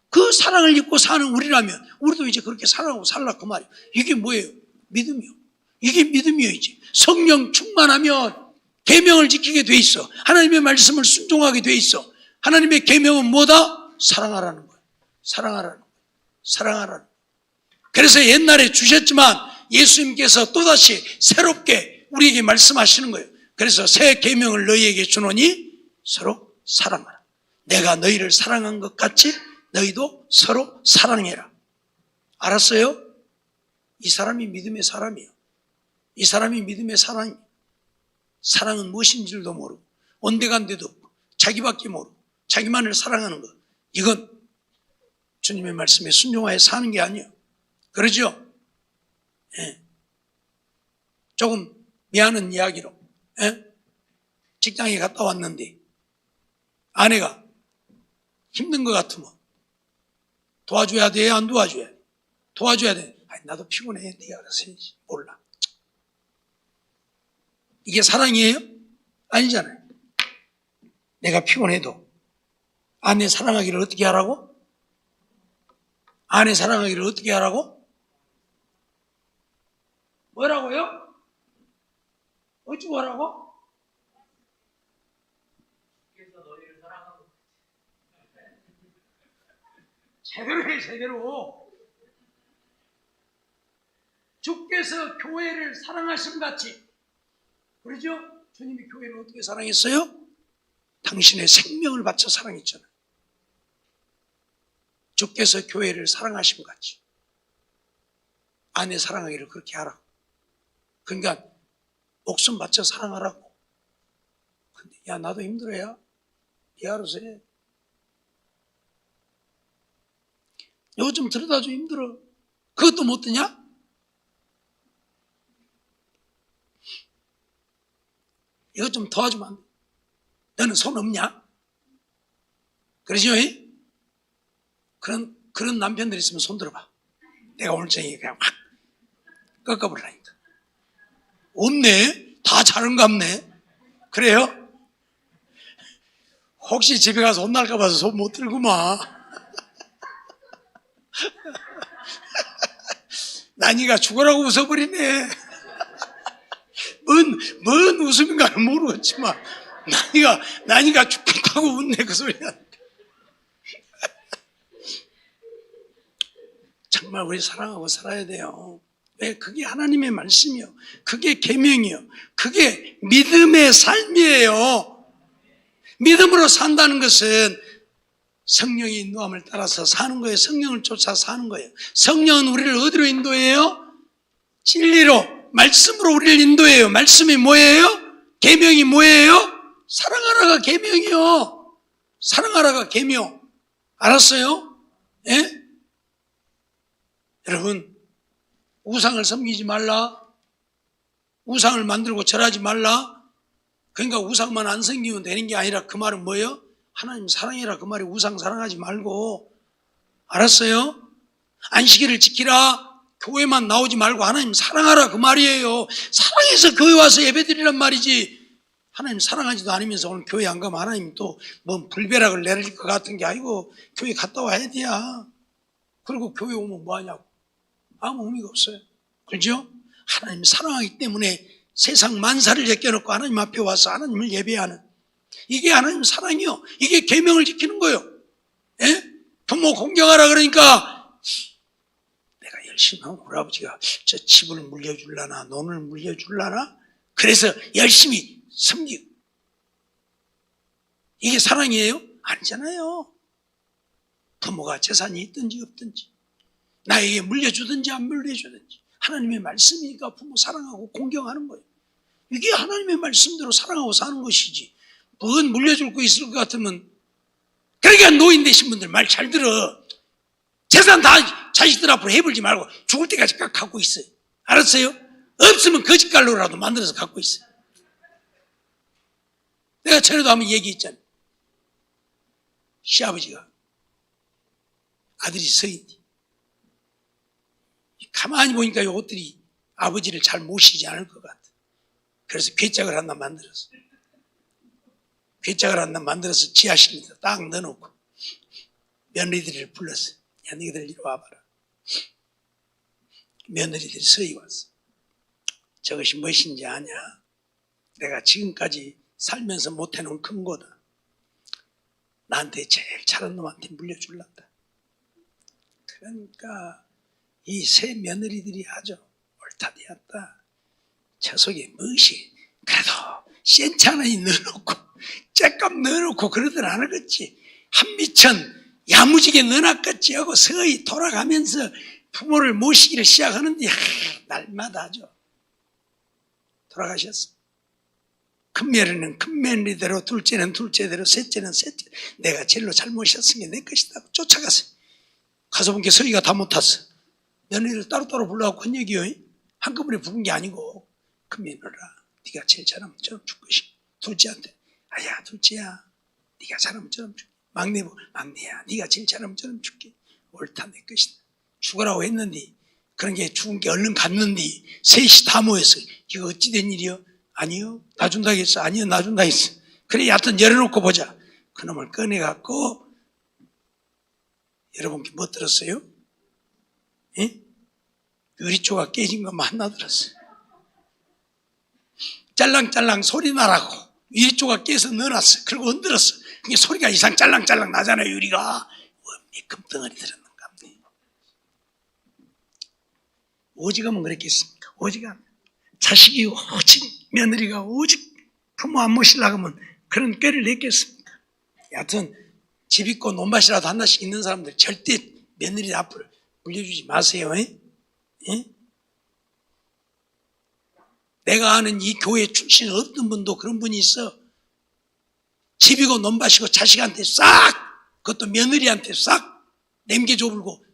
그 사랑을 입고 사는 우리라면 우리도 이제 그렇게 살아가고 살라 그 말이에요. 이게 뭐예요? 믿음이요. 이게 믿음이요. 이제 성령 충만하면 계명을 지키게 돼 있어. 하나님의 말씀을 순종하게 돼 있어. 하나님의 계명은 뭐다? 사랑하라는 거예요. 사랑하라는 거예요. 사랑하라는 거예요. 그래서 옛날에 주셨지만 예수님께서 또다시 새롭게 우리에게 말씀하시는 거예요. 그래서 새 계명을 너희에게 주노니 서로 사랑하라. 내가 너희를 사랑한 것 같이 너희도 서로 사랑해라. 알았어요? 이 사람이 믿음의 사람이에요. 이 사람이 믿음의 사람이에요. 사랑은 무엇인지도 모르고 온데간데도 없고 자기밖에 모르고 자기만을 사랑하는 것. 이건 주님의 말씀에 순종하여 사는 게 아니에요. 그러죠? 예. 조금 미안한 이야기로, 예? 직장에 갔다 왔는데 아내가 힘든 것 같으면 도와줘야 돼? 안 도와줘야 돼? 도와줘야 돼. 아니, 나도 피곤해. 네가 알아서 해야지. 몰라. 이게 사랑이에요? 아니잖아요. 내가 피곤해도 아내 사랑하기를 어떻게 하라고? 아내 사랑하기를 어떻게 하라고? 뭐라고요? 어찌 하라고? 제대로 해, 제대로. 주께서 교회를 사랑하신 같이. 그러죠? 주님이 교회를 어떻게 사랑했어요? 당신의 생명을 바쳐 사랑했잖아요. 주께서 교회를 사랑하신 같이. 아내 사랑하기를 그렇게 하라고. 그러니까 목숨 바쳐 사랑하라고. 근데 야, 나도 힘들어야. 네 알아서 해. 이거 좀 들여다줘. 힘들어. 그것도 못 드냐? 이것 좀 도와주면 안 돼? 너는 손 없냐? 그러죠? 그런 남편들 있으면 손 들어봐. 내가 오늘 저녁에 그냥 확 꺾어버리라니까. 없네? 다 잘한갑네? 그래요? 혹시 집에 가서 혼날까 봐서 손 못 들구만. 난이가 죽으라고 웃어버리네. 뭔 웃음인가는 모르겠지만 난이가 죽겠다고 웃네. 그 소리야. 정말 우리 사랑하고 살아야 돼요. 왜? 그게 하나님의 말씀이요, 그게 계명이요, 그게 믿음의 삶이에요. 믿음으로 산다는 것은 성령의 인도함을 따라서 사는 거예요. 성령을 쫓아 사는 거예요. 성령은 우리를 어디로 인도해요? 진리로, 말씀으로 우리를 인도해요. 말씀이 뭐예요? 계명이 뭐예요? 사랑하라가 계명이요. 사랑하라가 계명. 알았어요? 예? 여러분, 우상을 섬기지 말라, 우상을 만들고 절하지 말라. 그러니까 우상만 안 섬기면 되는 게 아니라 그 말은 뭐예요? 하나님 사랑해라, 그 말이 우상 사랑하지 말고. 알았어요? 안식일을 지키라, 교회만 나오지 말고 하나님 사랑하라, 그 말이에요. 사랑해서 교회 와서 예배드리란 말이지. 하나님 사랑하지도 않으면서 오늘 교회 안 가면 하나님 또 뭔 불벼락을 내릴 것 같은 게 아니고 교회 갔다 와야 돼야. 그리고 교회 오면 뭐하냐고. 아무 의미가 없어요. 그렇죠? 하나님 사랑하기 때문에 세상 만사를 제껴놓고 하나님 앞에 와서 하나님을 예배하는, 이게 하나님 사랑이요, 이게 계명을 지키는 거예요. 예? 부모 공경하라 그러니까 내가 열심히 하면 우리 아버지가 저 집을 물려줄라나 돈을 물려줄라나, 그래서 열심히 섬기고. 이게 사랑이에요? 아니잖아요. 부모가 재산이 있든지 없든지, 나에게 물려주든지 안 물려주든지, 하나님의 말씀이니까 부모 사랑하고 공경하는 거예요. 이게 하나님의 말씀대로 사랑하고 사는 것이지. 뭔 물려줄 거 있을 것 같으면. 그러니까 노인 되신 분들 말 잘 들어. 재산 다 자식들 앞으로 해불지 말고 죽을 때까지 딱 갖고 있어요. 알았어요? 없으면 거짓갈로라도 만들어서 갖고 있어요. 내가 전에도 한번 얘기했잖아요. 시아버지가 아들이 서인데 가만히 보니까 이 옷들이 아버지를 잘 모시지 않을 것 같아. 그래서 괴짝을 하나 만들었어. 괴짝을 하나 만들어서 지하실에다 딱 넣어놓고 며느리들을 불렀어. 야, 너희들 이리 와봐라. 며느리들이 서희 왔어. 저것이 무엇인지 아냐? 내가 지금까지 살면서 못해놓은 금고다. 나한테 제일 잘한 놈한테 물려줄란다. 그러니까 이 세 며느리들이 아주 옳다 되었다. 저 속에 무엇이, 그래도 센차나이 넣어놓고 쬐값 넣어놓고 그러들 안 하겠지. 한미천 야무지게 넣어놨겠지 하고 서희 돌아가면서 부모를 모시기를 시작하는데 날마다 하죠. 돌아가셨어. 큰 며느리는 큰 며느리대로, 둘째는 둘째대로, 셋째는 셋째. 내가 제일로 잘 모셨으니 내 것이다 쫓아갔어요. 가서 본 게 서희가 다 못 탔어. 며느리를 따로따로 불러갖고 한 얘기요. 한꺼번에 부른 게 아니고, 큰 며느라, 네가 제일 잘하면 저럼 줄 것이. 둘째한테, 아야 둘째야, 네가 잘하면 저럼 줄게. 막내야, 네가 제일 잘하면 저럼 줄게. 옳다, 내 것이다. 죽으라고 했는데, 그런 게 죽은 게 얼른 갔는데 셋이 다 모였어. 이거 어찌 된 일이요? 아니요, 놔준다 했어. 아니요, 놔준다 했어. 그래, 여하튼 열어놓고 보자. 그놈을 꺼내갖고, 여러분 뭐 들었어요? 예? 유리조각 깨진 것만 하나 들었어요. 짤랑짤랑 소리 나라고 유리조각 깨서 넣어놨어. 그리고 흔들었어. 그게 소리가 이상 짤랑짤랑 나잖아요, 유리가. 왜 금덩어리 들었는가 보네. 오직하면 그랬겠습니까? 오직하면. 자식이 오직, 며느리가 오직 부모 안 모시려고 하면 그런 꾀를 냈겠습니까? 여하튼 집 있고 논밭이라도 하나씩 있는 사람들 절대 며느리 앞을 물려주지 마세요. 에? 에? 내가 아는 이 교회 출신 어떤 분도 그런 분이 있어. 집이고 논밭이고 자식한테 싹, 그것도 며느리한테 싹 남겨줘불고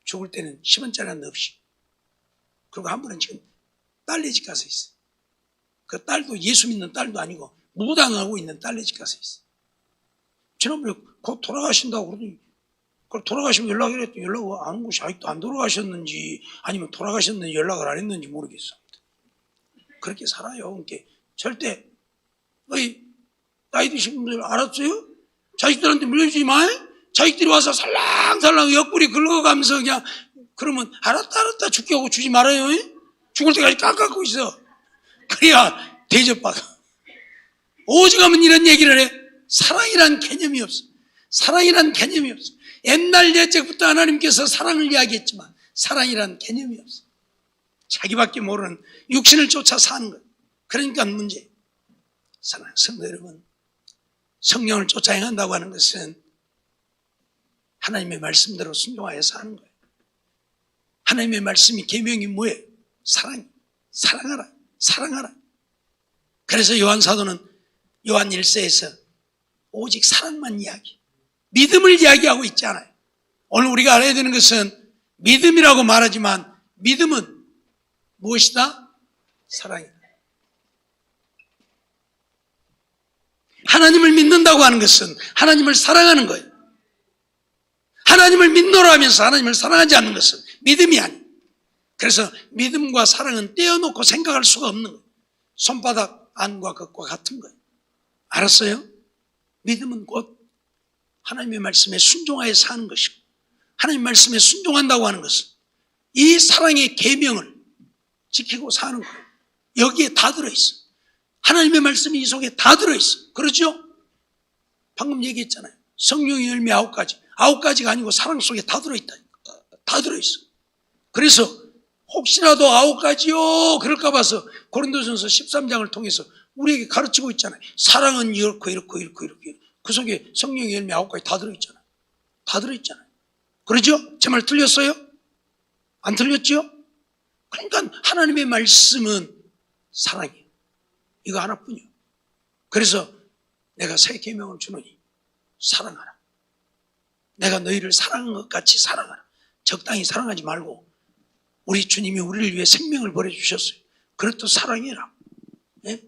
죽을 때는 10원짜리 하나 없이. 그리고 한 분은 지금 딸네 집 가서 있어. 그 딸도 예수 믿는 딸도 아니고 무당하고 있는 딸네 집 가서 있어. 지난번에 곧 돌아가신다고 그러더니 그걸 돌아가시면 연락을 했더니 연락을 안 온 것이 아직도 안 돌아가셨는지 아니면 돌아가셨는지 연락을 안 했는지 모르겠어. 그렇게 살아요. 그러니까 절대 나이 드신 분들 알았어요? 자식들한테 물려주지 마. 자식들이 와서 살랑살랑 옆구리 긁어가면서 그냥 그러면 알았다 죽게 하고 주지 말아요. 죽을 때까지 깎고 있어. 그래야 대접받아. 오죽하면 이런 얘기를 해. 사랑이란 개념이 없어. 사랑이란 개념이 없어. 옛날 옛적부터 하나님께서 사랑을 이야기했지만 사랑이란 개념이 없어. 자기밖에 모르는 육신을 쫓아 사는 것. 그러니까 문제. 사랑하는 성도 여러분, 성령을 쫓아 행한다고 하는 것은 하나님의 말씀대로 순종하여 사는 거예요. 하나님의 말씀이 계명이 뭐예요? 사랑하라. 사랑하라. 그래서 요한 사도는 요한 1서에서 오직 사랑만 이야기, 믿음을 이야기하고 있지 않아요. 오늘 우리가 알아야 되는 것은 믿음이라고 말하지만 믿음은 무엇이다? 사랑이다. 하나님을 믿는다고 하는 것은 하나님을 사랑하는 거예요. 하나님을 믿노라 하면서 하나님을 사랑하지 않는 것은 믿음이 아니에요. 그래서 믿음과 사랑은 떼어놓고 생각할 수가 없는 거예요. 손바닥 안과 겉과 같은 거예요. 알았어요? 믿음은 곧 하나님의 말씀에 순종하여 사는 것이고, 하나님의 말씀에 순종한다고 하는 것은 이 사랑의 계명을 지키고 사는 거예요. 여기에 다 들어있어. 하나님의 말씀이 이 속에 다 들어있어. 그렇죠? 방금 얘기했잖아요. 성령의 열매 9가지. 9가지가 아니고 사랑 속에 다 들어있다. 다 들어있어. 그래서 혹시라도 9가지요 그럴까 봐서 고린도전서 13장을 통해서 우리에게 가르치고 있잖아요. 사랑은 이렇게. 그 속에 성령의 열매 9가지 다 들어있잖아요. 다 들어있잖아요. 그러죠? 제 말 틀렸어요? 안 틀렸죠? 그러니까 하나님의 말씀은 사랑이에요. 이거 하나뿐이요. 그래서 내가 새 계명을 주노니 사랑하라. 내가 너희를 사랑한 것 같이 사랑하라. 적당히 사랑하지 말고 우리 주님이 우리를 위해 생명을 버려주셨어요. 그렇듯 사랑해라. 예?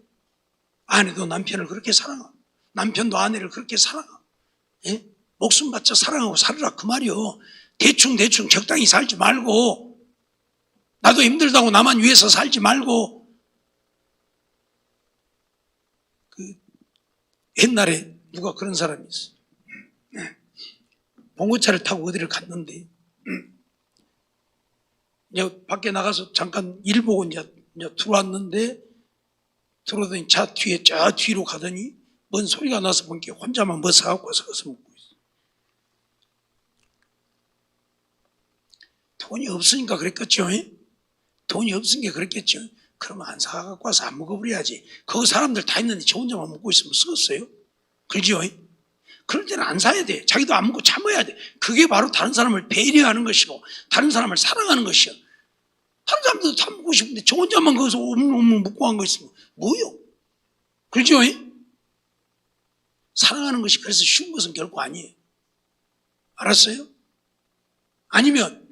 아내도 남편을 그렇게 사랑하고 남편도 아내를 그렇게 사랑하고, 예? 목숨 바쳐 사랑하고 살으라 그 말이요. 대충 적당히 살지 말고 나도 힘들다고 나만 위해서 살지 말고. 옛날에 누가 그런 사람이 있어. 봉고차를 타고 어디를 갔는데 이제 밖에 나가서 잠깐 일 보고 이제 들어왔는데 들어오더니 차 뒤에 저 뒤로 가더니 뭔 소리가 나서 보니까 혼자만 뭐 사갖고 와서 거기서 먹고 있어. 돈이 없으니까 그랬겠죠. 돈이 없으니까 그랬겠죠. 그러면 안 사갖고 와서 안 먹어버려야지. 거기 사람들 다 있는데 저 혼자만 먹고 있으면 쓰겠어요? 그렇죠? 그럴 때는 안 사야 돼. 자기도 안 먹고 참아야 돼. 그게 바로 다른 사람을 배려하는 것이고 다른 사람을 사랑하는 것이요. 다른 사람들도 다 먹고 싶은데 저 혼자만 거기서 오물 먹고 한 거 있으면 뭐요? 그렇죠? 사랑하는 것이 그래서 쉬운 것은 결코 아니에요. 알았어요? 아니면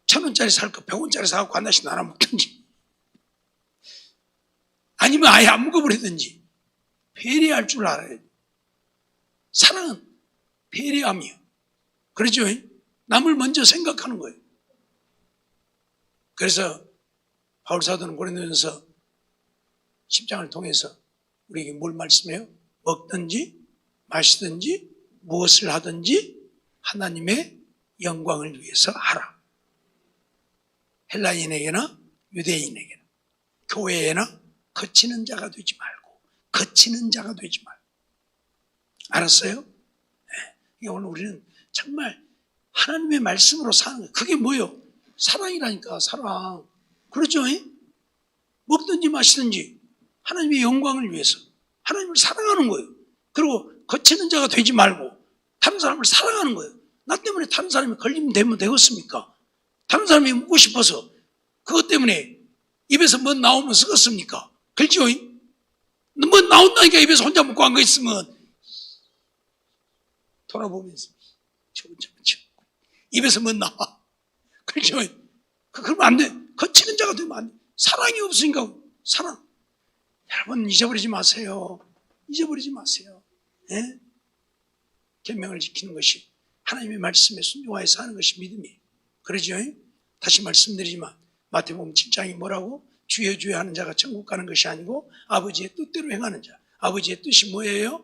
1,000원짜리 살 거 100원짜리 사갖고 하나씩 나눠 먹든지 아니면 아예 안 먹어버리든지 배려할 줄 알아야 돼. 사랑은 배려함이요. 그렇죠? 남을 먼저 생각하는 거예요. 그래서 바울 사도는 고린도전서 10장을 통해서 우리에게 뭘 말씀해요? 먹든지 마시든지 무엇을 하든지 하나님의 영광을 위해서 하라. 헬라인에게나 유대인에게나 교회에나 거치는 자가 되지 말고 알았어요? 네. 오늘 우리는 정말 하나님의 말씀으로 사는 거예요. 그게 뭐예요? 사랑이라니까. 사랑. 그렇죠? 먹든지 마시든지 하나님의 영광을 위해서 하나님을 사랑하는 거예요. 그리고 거치는 자가 되지 말고 다른 사람을 사랑하는 거예요. 나 때문에 다른 사람이 걸리면 되겠습니까? 다른 사람이 묻고 싶어서 그것 때문에 입에서 뭐 나오면 쓰겠습니까? 그렇죠? 뭐 나온다니까 입에서 혼자 묻고 한 거 있으면 돌아보면서 입에서 뭐 나와. 그렇죠? 그러면 안 돼. 거치는 자가 되면 안 돼. 사랑이 없으니까 사랑. 여러분 잊어버리지 마세요. 잊어버리지 마세요. 예? 계명을 지키는 것이 하나님의 말씀에 순종하여 사는 것이 믿음이에요. 그러죠? 다시 말씀드리지만 마태복음 7장이 뭐라고? 주여 주여 하는 자가 천국 가는 것이 아니고 아버지의 뜻대로 행하는 자. 아버지의 뜻이 뭐예요?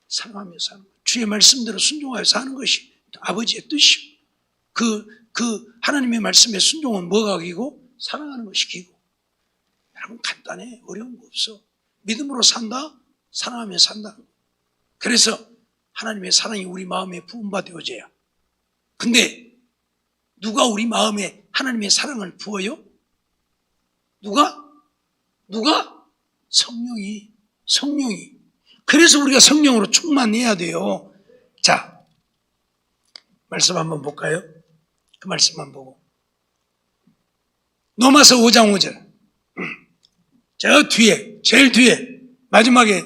사랑하며 사는 것. 주의 말씀대로 순종하여 사는 것이 아버지의 뜻이요. 그 하나님의 말씀에 순종은 뭐가 기고? 사랑하는 것이 기고. 여러분 간단해. 어려운 거 없어. 믿음으로 산다? 사랑하며 산다. 그래서 하나님의 사랑이 우리 마음에 부음받아져야. 근데 누가 우리 마음에 하나님의 사랑을 부어요? 누가? 성령이. 그래서 우리가 성령으로 충만해야 돼요. 자, 말씀 한번 볼까요? 그 말씀만 보고. 로마서 5장 5절. 저 뒤에, 제일 뒤에, 마지막에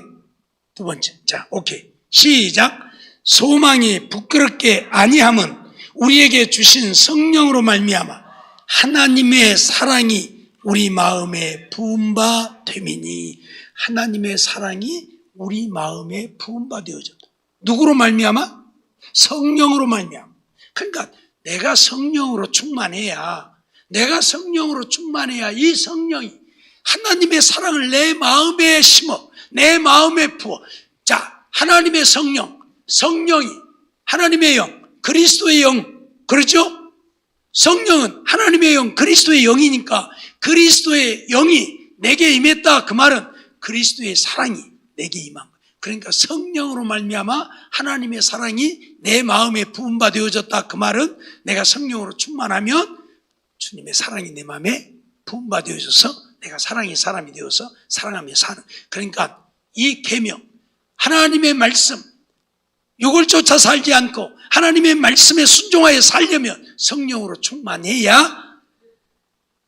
두 번째. 자, 오케이. 시작. 소망이 부끄럽게 아니함은 우리에게 주신 성령으로 말미암아 하나님의 사랑이 우리 마음에 부음바 됨이니. 하나님의 사랑이 우리 마음에 부음바 되어졌다. 누구로 말미암아? 성령으로 말미암아. 그러니까 내가 성령으로 충만해야 이 성령이 하나님의 사랑을 내 마음에 심어, 내 마음에 부어. 자, 하나님의 성령이 하나님의 영, 그리스도의 영, 그렇죠? 성령은 하나님의 영, 그리스도의 영이니까 그리스도의 영이 내게 임했다. 그 말은 그리스도의 사랑이 내게 임한 거예요. 그러니까 성령으로 말미암아 하나님의 사랑이 내 마음에 부음바 되어졌다. 그 말은 내가 성령으로 충만하면 주님의 사랑이 내 마음에 부음바 되어져서 내가 사랑의 사람이 되어서 사랑하며 사는. 그러니까 이 계명, 하나님의 말씀, 이걸 쫓아 살지 않고 하나님의 말씀에 순종하여 살려면 성령으로 충만해야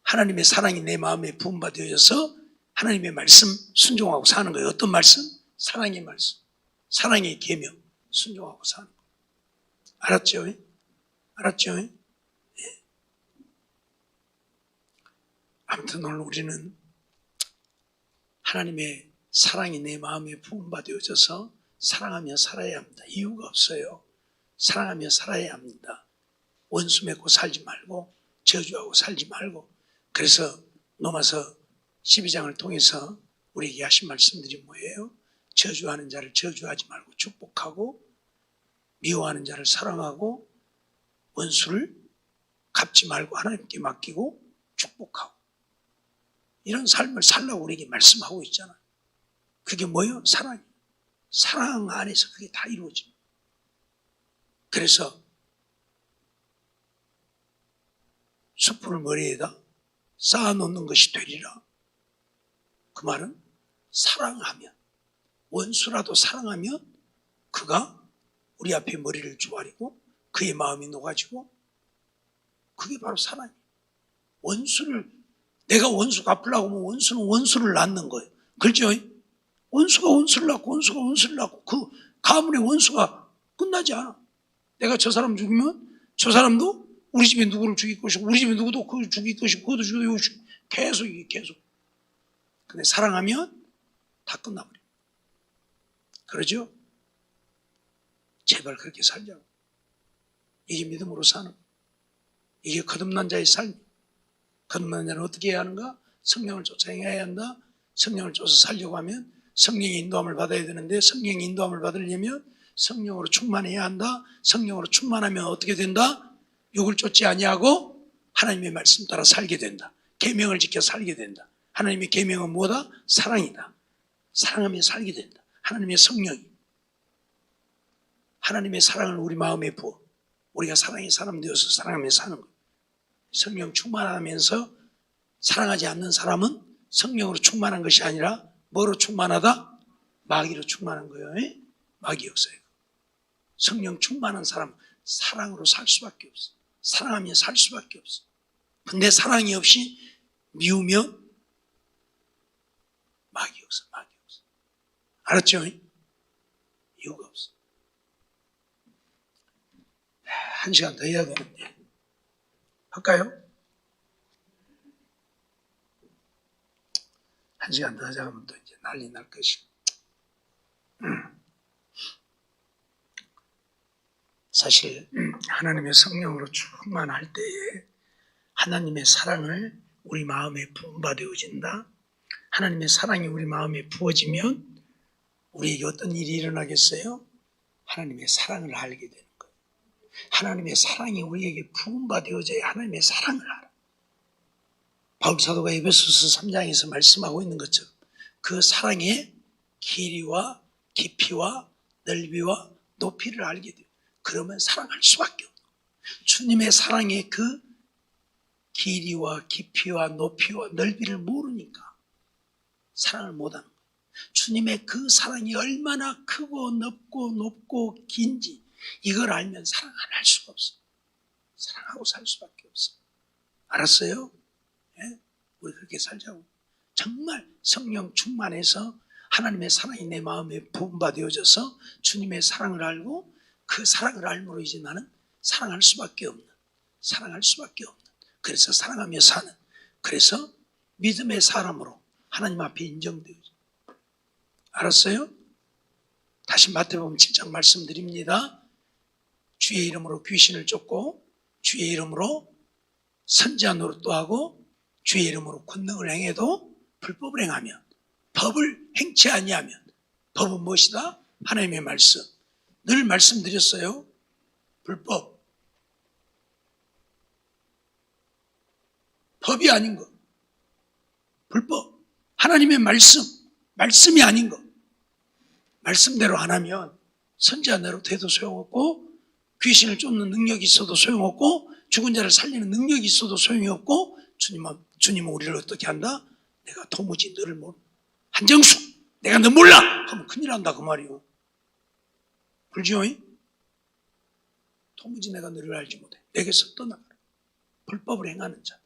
하나님의 사랑이 내 마음에 부음바 되어져서 하나님의 말씀 순종하고 사는 거예요. 어떤 말씀? 사랑의 말씀, 사랑의 계명 순종하고 사는 거예요. 알았죠? 알았죠? 예. 아무튼 오늘 우리는 하나님의 사랑이 내 마음에 부음바 되어져서 사랑하며 살아야 합니다. 이유가 없어요. 사랑하며 살아야 합니다. 원수 맺고 살지 말고 저주하고 살지 말고. 그래서 로마서 12장을 통해서 우리에게 하신 말씀들이 뭐예요? 저주하는 자를 저주하지 말고 축복하고, 미워하는 자를 사랑하고, 원수를 갚지 말고 하나님께 맡기고 축복하고, 이런 삶을 살라고 우리에게 말씀하고 있잖아요. 그게 뭐예요? 사랑이에요. 사랑 안에서 그게 다 이루어집니다. 그래서 숯불을 머리에다 쌓아놓는 것이 되리라. 그 말은 사랑하면, 원수라도 사랑하면 그가 우리 앞에 머리를 조아리고 그의 마음이 녹아지고, 그게 바로 사랑이에요. 내가 원수 갚으려고 하면 원수는 원수를 낳는 거예요. 그렇죠? 원수가 원수를 낳고 그 가문의 원수가 끝나지 않아. 내가 저 사람 죽이면 저 사람도 우리 집에 누구를 죽일 것이고, 우리 집에 누구도 그걸 죽일 것이고, 그것도 죽일 것이고, 계속. 근데 사랑하면 다 끝나버려. 그러죠? 제발 그렇게 살자고. 이게 믿음으로 사는 거예요. 이게 거듭난 자의 삶이에요. 거듭난 자는 어떻게 해야 하는가? 성령을 쫓아 행해야 한다. 성령을 쫓아 살려고 하면 성령의 인도함을 받아야 되는데, 성령의 인도함을 받으려면 성령으로 충만해야 한다. 성령으로 충만하면 어떻게 된다? 육을 쫓지 아니하고 하나님의 말씀 따라 살게 된다. 계명을 지켜 살게 된다. 하나님의 계명은 뭐다? 사랑이다. 사랑하며 살게 된다. 하나님의 성령이, 하나님의 사랑을 우리 마음에 부어 우리가 사랑의 사람 되어서 사랑하며 사는 거예요. 성령 충만하면서 사랑하지 않는 사람은 성령으로 충만한 것이 아니라 뭐로 충만하다? 마귀로 충만한 거예요. 마귀 역사예요. 성령 충만한 사람은 사랑으로 살 수밖에 없어. 사랑하며 살 수밖에 없어. 근데 사랑이 없이 미우면 마귀 없어. 알았죠? 이유가 없어. 1시간 더 해야 되는데 할까요? 1시간 더 하자면 또 이제 난리 날 것이고. 사실 하나님의 성령으로 충만할 때에 하나님의 사랑을 우리 마음에 부음받아진다. 하나님의 사랑이 우리 마음에 부어지면 우리에게 어떤 일이 일어나겠어요? 하나님의 사랑을 알게 되는 거예요. 하나님의 사랑이 우리에게 부음받아져야 하나님의 사랑을 알아. 바울 사도가 에베소서 3장에서 말씀하고 있는 것처럼 그 사랑의 길이와 깊이와 넓이와 높이를 알게 돼요. 그러면 사랑할 수밖에 없어요. 주님의 사랑의 그 길이와 깊이와 높이와 넓이를 모르니까 사랑을 못하는 거예요. 주님의 그 사랑이 얼마나 크고 넓고 높고 긴지 이걸 알면 사랑 안 할 수가 없어요. 사랑하고 살 수밖에 없어요. 알았어요? 예? 우리 그렇게 살자고. 정말 성령 충만해서 하나님의 사랑이 내 마음에 부음받아져서 주님의 사랑을 알고 그 사랑을 알므로 이제 나는 사랑할 수밖에 없는, 그래서 사랑하며 사는, 그래서 믿음의 사람으로 하나님 앞에 인정되어져. 알았어요? 다시 마태복음 7장 말씀드립니다. 주의 이름으로 귀신을 쫓고 주의 이름으로 선지자 노릇도 하고 주의 이름으로 권능을 행해도 불법을 행하면, 법을 행치 아니하면, 법은 무엇이다? 하나님의 말씀. 늘 말씀드렸어요. 불법. 법이 아닌 것. 불법. 하나님의 말씀이 아닌 것. 말씀대로 안 하면 선지자 노릇 해도 소용없고 귀신을 쫓는 능력이 있어도 소용없고 죽은 자를 살리는 능력이 있어도 소용이 없고 주님은 우리를 어떻게 한다? 내가 도무지 너를 모르. 한정수 내가 너 몰라 하면 큰일 난다 그 말이요. 그렇죠? 도무지 내가 너를 알지 못해. 내게서 떠나가라. 불법을 행하는 자.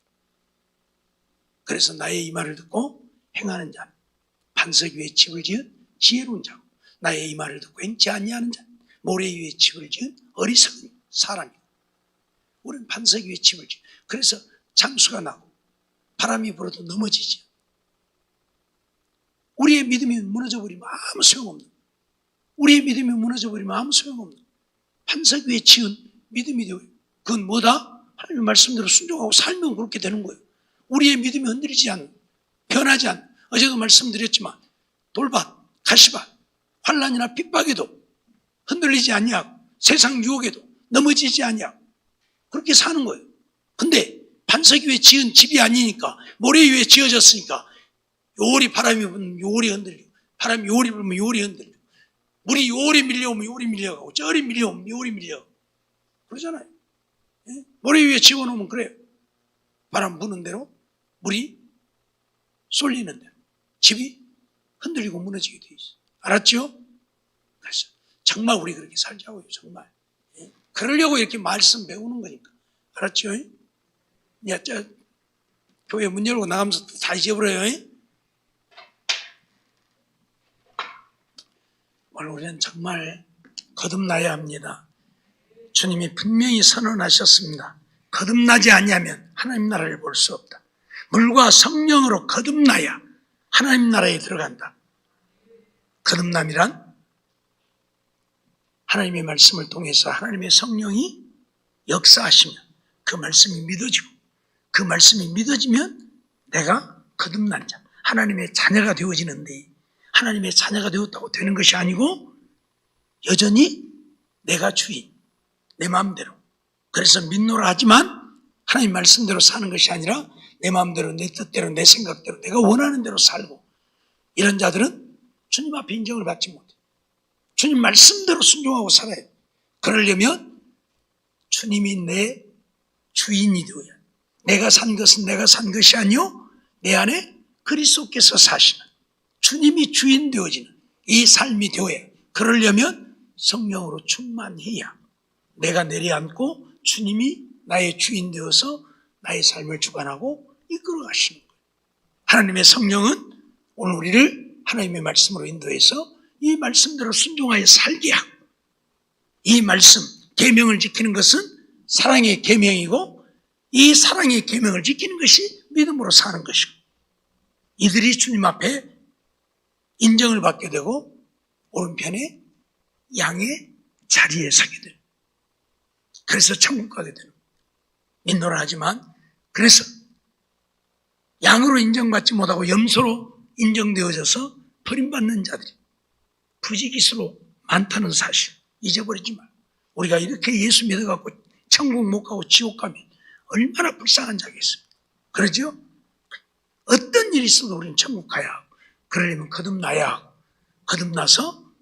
그래서 나의 이 말을 듣고 행하는 자는 반석 위에 집을 지은 지혜로운 자고 나의 이 말을 듣고 행치 아니하는 자는 모래 위에 집을 지은 어리석은 사람이고. 우리는 반석 위에 집을 지은. 그래서 장수가 나고 바람이 불어도 넘어지지. 우리의 믿음이 무너져버리면 아무 소용없는, 우리의 믿음이 무너져버리면 아무 소용없는 반석 위에 지은 믿음이 되어요. 그건 뭐다? 하나님의 말씀대로 순종하고 살면 그렇게 되는 거예요. 우리의 믿음이 흔들리지 않는, 변하지 않는. 어제도 말씀드렸지만 돌밭, 가시밭, 환난이나 핍박에도 흔들리지 않냐고, 세상 유혹에도 넘어지지 않냐고 그렇게 사는 거예요. 근데 반석 위에 지은 집이 아니니까, 모래 위에 지어졌으니까 요리 바람이 불면 요리 흔들리고, 바람이 요리 불면 요리 흔들리고, 물이 요리 밀려오면 요리 밀려가고, 쩔이 밀려오면 요리 밀려가고 그러잖아요. 예? 모래 위에 지어놓으면 그래요. 바람 부는 대로 물이 쏠리는 대로 집이 흔들리고 무너지게 돼 있어요. 알았죠? 그래서 정말 우리 그렇게 살자고요. 정말. 예? 그러려고 이렇게 말씀 배우는 거니까. 알았죠? 야, 교회 문 열고 나가면서 다 잊어버려요. 오늘 우리는 정말 거듭나야 합니다. 주님이 분명히 선언하셨습니다. 거듭나지 아니하면 하나님 나라를 볼 수 없다. 물과 성령으로 거듭나야 하나님 나라에 들어간다. 거듭남이란 하나님의 말씀을 통해서 하나님의 성령이 역사하시면 그 말씀이 믿어지고, 그 말씀이 믿어지면 내가 거듭난 자, 하나님의 자녀가 되어지는데, 하나님의 자녀가 되었다고 되는 것이 아니고 여전히 내가 주인, 내 마음대로. 그래서 믿노라 하지만 하나님 말씀대로 사는 것이 아니라 내 마음대로, 내 뜻대로, 내 생각대로, 내가 원하는 대로 살고, 이런 자들은 주님 앞에 인정을 받지 못해. 주님 말씀대로 순종하고 살아요. 그러려면 주님이 내 주인이 되어야, 내가 산 것은 내가 산 것이 아니요 내 안에 그리스도께서 사시는 주님이 주인 되어지는 이 삶이 되어야. 그러려면 성령으로 충만해야 내가 내려앉고 주님이 나의 주인 되어서 나의 삶을 주관하고 이끌어 가시는 거예요. 하나님의 성령은 오늘 우리를 하나님의 말씀으로 인도해서 이 말씀대로 순종하여 살게 하고, 이 말씀, 계명을 지키는 것은 사랑의 계명이고, 이 사랑의 계명을 지키는 것이 믿음으로 사는 것이고, 이들이 주님 앞에 인정을 받게 되고 오른편에 양의 자리에 서게 되는, 그래서 천국 가게 되는, 믿노라 하지만 그래서 양으로 인정받지 못하고 염소로 인정되어져서 버림받는 자들이 부지기수로 많다는 사실 잊어버리지 말. 우리가 이렇게 예수 믿어갖고 천국 못 가고 지옥 가면 얼마나 불쌍한 자겠습니까? 그러죠? 어떤 일이 있어도 우리는 천국 가야 하고, 그러려면 거듭나야 하고, 거듭나서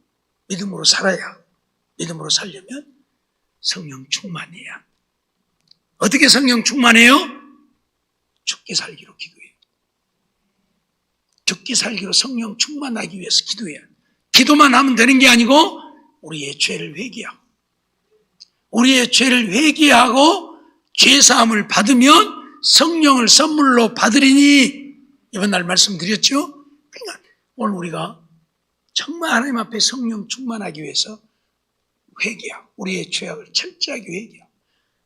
믿음으로 살아야 하고, 믿음으로 살려면 성령 충만해야. 어떻게 성령 충만해요? 죽게 살기로 기도해요. 죽게 살기로 성령 충만하기 위해서 기도해야. 기도만 하면 되는 게 아니고 우리의 죄를 회개하고, 우리의 죄를 회개하고 죄사함을 받으면 성령을 선물로 받으리니, 이번 날 말씀드렸죠? 그러니까 오늘 우리가 정말 하나님 앞에 성령 충만하기 위해서 회개하고, 우리의 죄악을 철저하게 회개하고,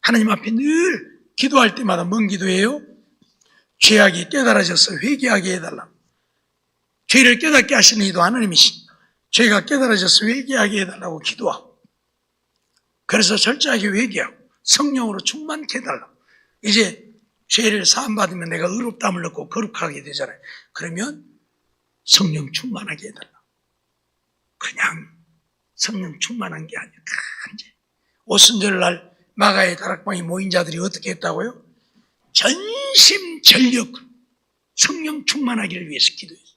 하나님 앞에 늘 기도할 때마다 뭔 기도해요? 죄악이 깨달아져서 회개하게 해달라고. 죄를 깨닫게 하시는 이도 하나님이십니다. 죄가 깨달아져서 회개하게 해달라고 기도하고, 그래서 철저하게 회개하고 성령으로 충만케 해달라고. 이제 죄를 사함받으면 내가 의롭다함을 얻고 거룩하게 되잖아요. 그러면 성령 충만하게 해달라고. 그냥 성령 충만한 게 아니야. 간절히. 오순절날 마가의 다락방에 모인 자들이 어떻게 했다고요? 전심전력으로 성령 충만하기를 위해서 기도했어요.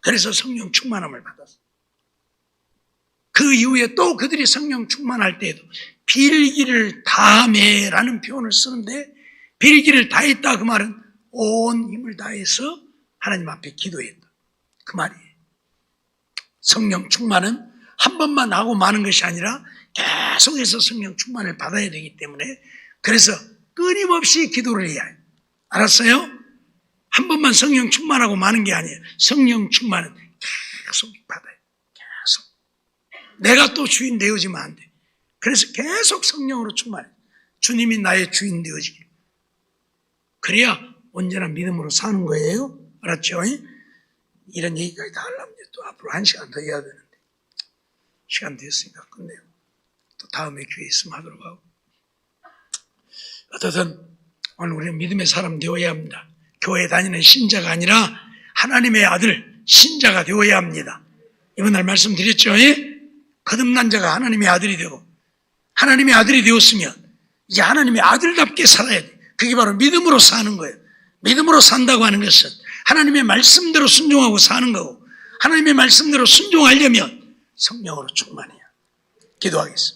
그래서 성령 충만함을 받았어요. 그 이후에 또 그들이 성령 충만할 때에도 빌기를 다하매라는 표현을 쓰는데, 빌기를 다했다 그 말은 온 힘을 다해서 하나님 앞에 기도했다 그 말이에요. 성령 충만은 한 번만 하고 마는 것이 아니라 계속해서 성령 충만을 받아야 되기 때문에, 그래서 끊임없이 기도를 해야 해요. 알았어요? 한 번만 성령 충만하고 마는 게 아니에요. 성령 충만은 계속 받아요. 계속. 내가 또 주인 되어지면 안 돼. 그래서 계속 성령으로 충만해. 주님이 나의 주인 되어지길. 그래야 언제나 믿음으로 사는 거예요. 알았죠? 이런 얘기까지 다 하려면 또 앞으로 1시간 더 해야 되는데, 시간 됐으니까 끝내요. 또 다음에 교회 있으면 하도록 하고. 어쨌든 오늘 우리는 믿음의 사람 되어야 합니다. 교회 다니는 신자가 아니라 하나님의 아들, 신자가 되어야 합니다. 이번 날 말씀드렸죠? 거듭난 자가 하나님의 아들이 되고, 하나님의 아들이 되었으면 이제 하나님의 아들답게 살아야 돼. 그게 바로 믿음으로 사는 거예요. 믿음으로 산다고 하는 것은 하나님의 말씀대로 순종하고 사는 거고, 하나님의 말씀대로 순종하려면 성령으로 충만해야. 기도하겠습니다.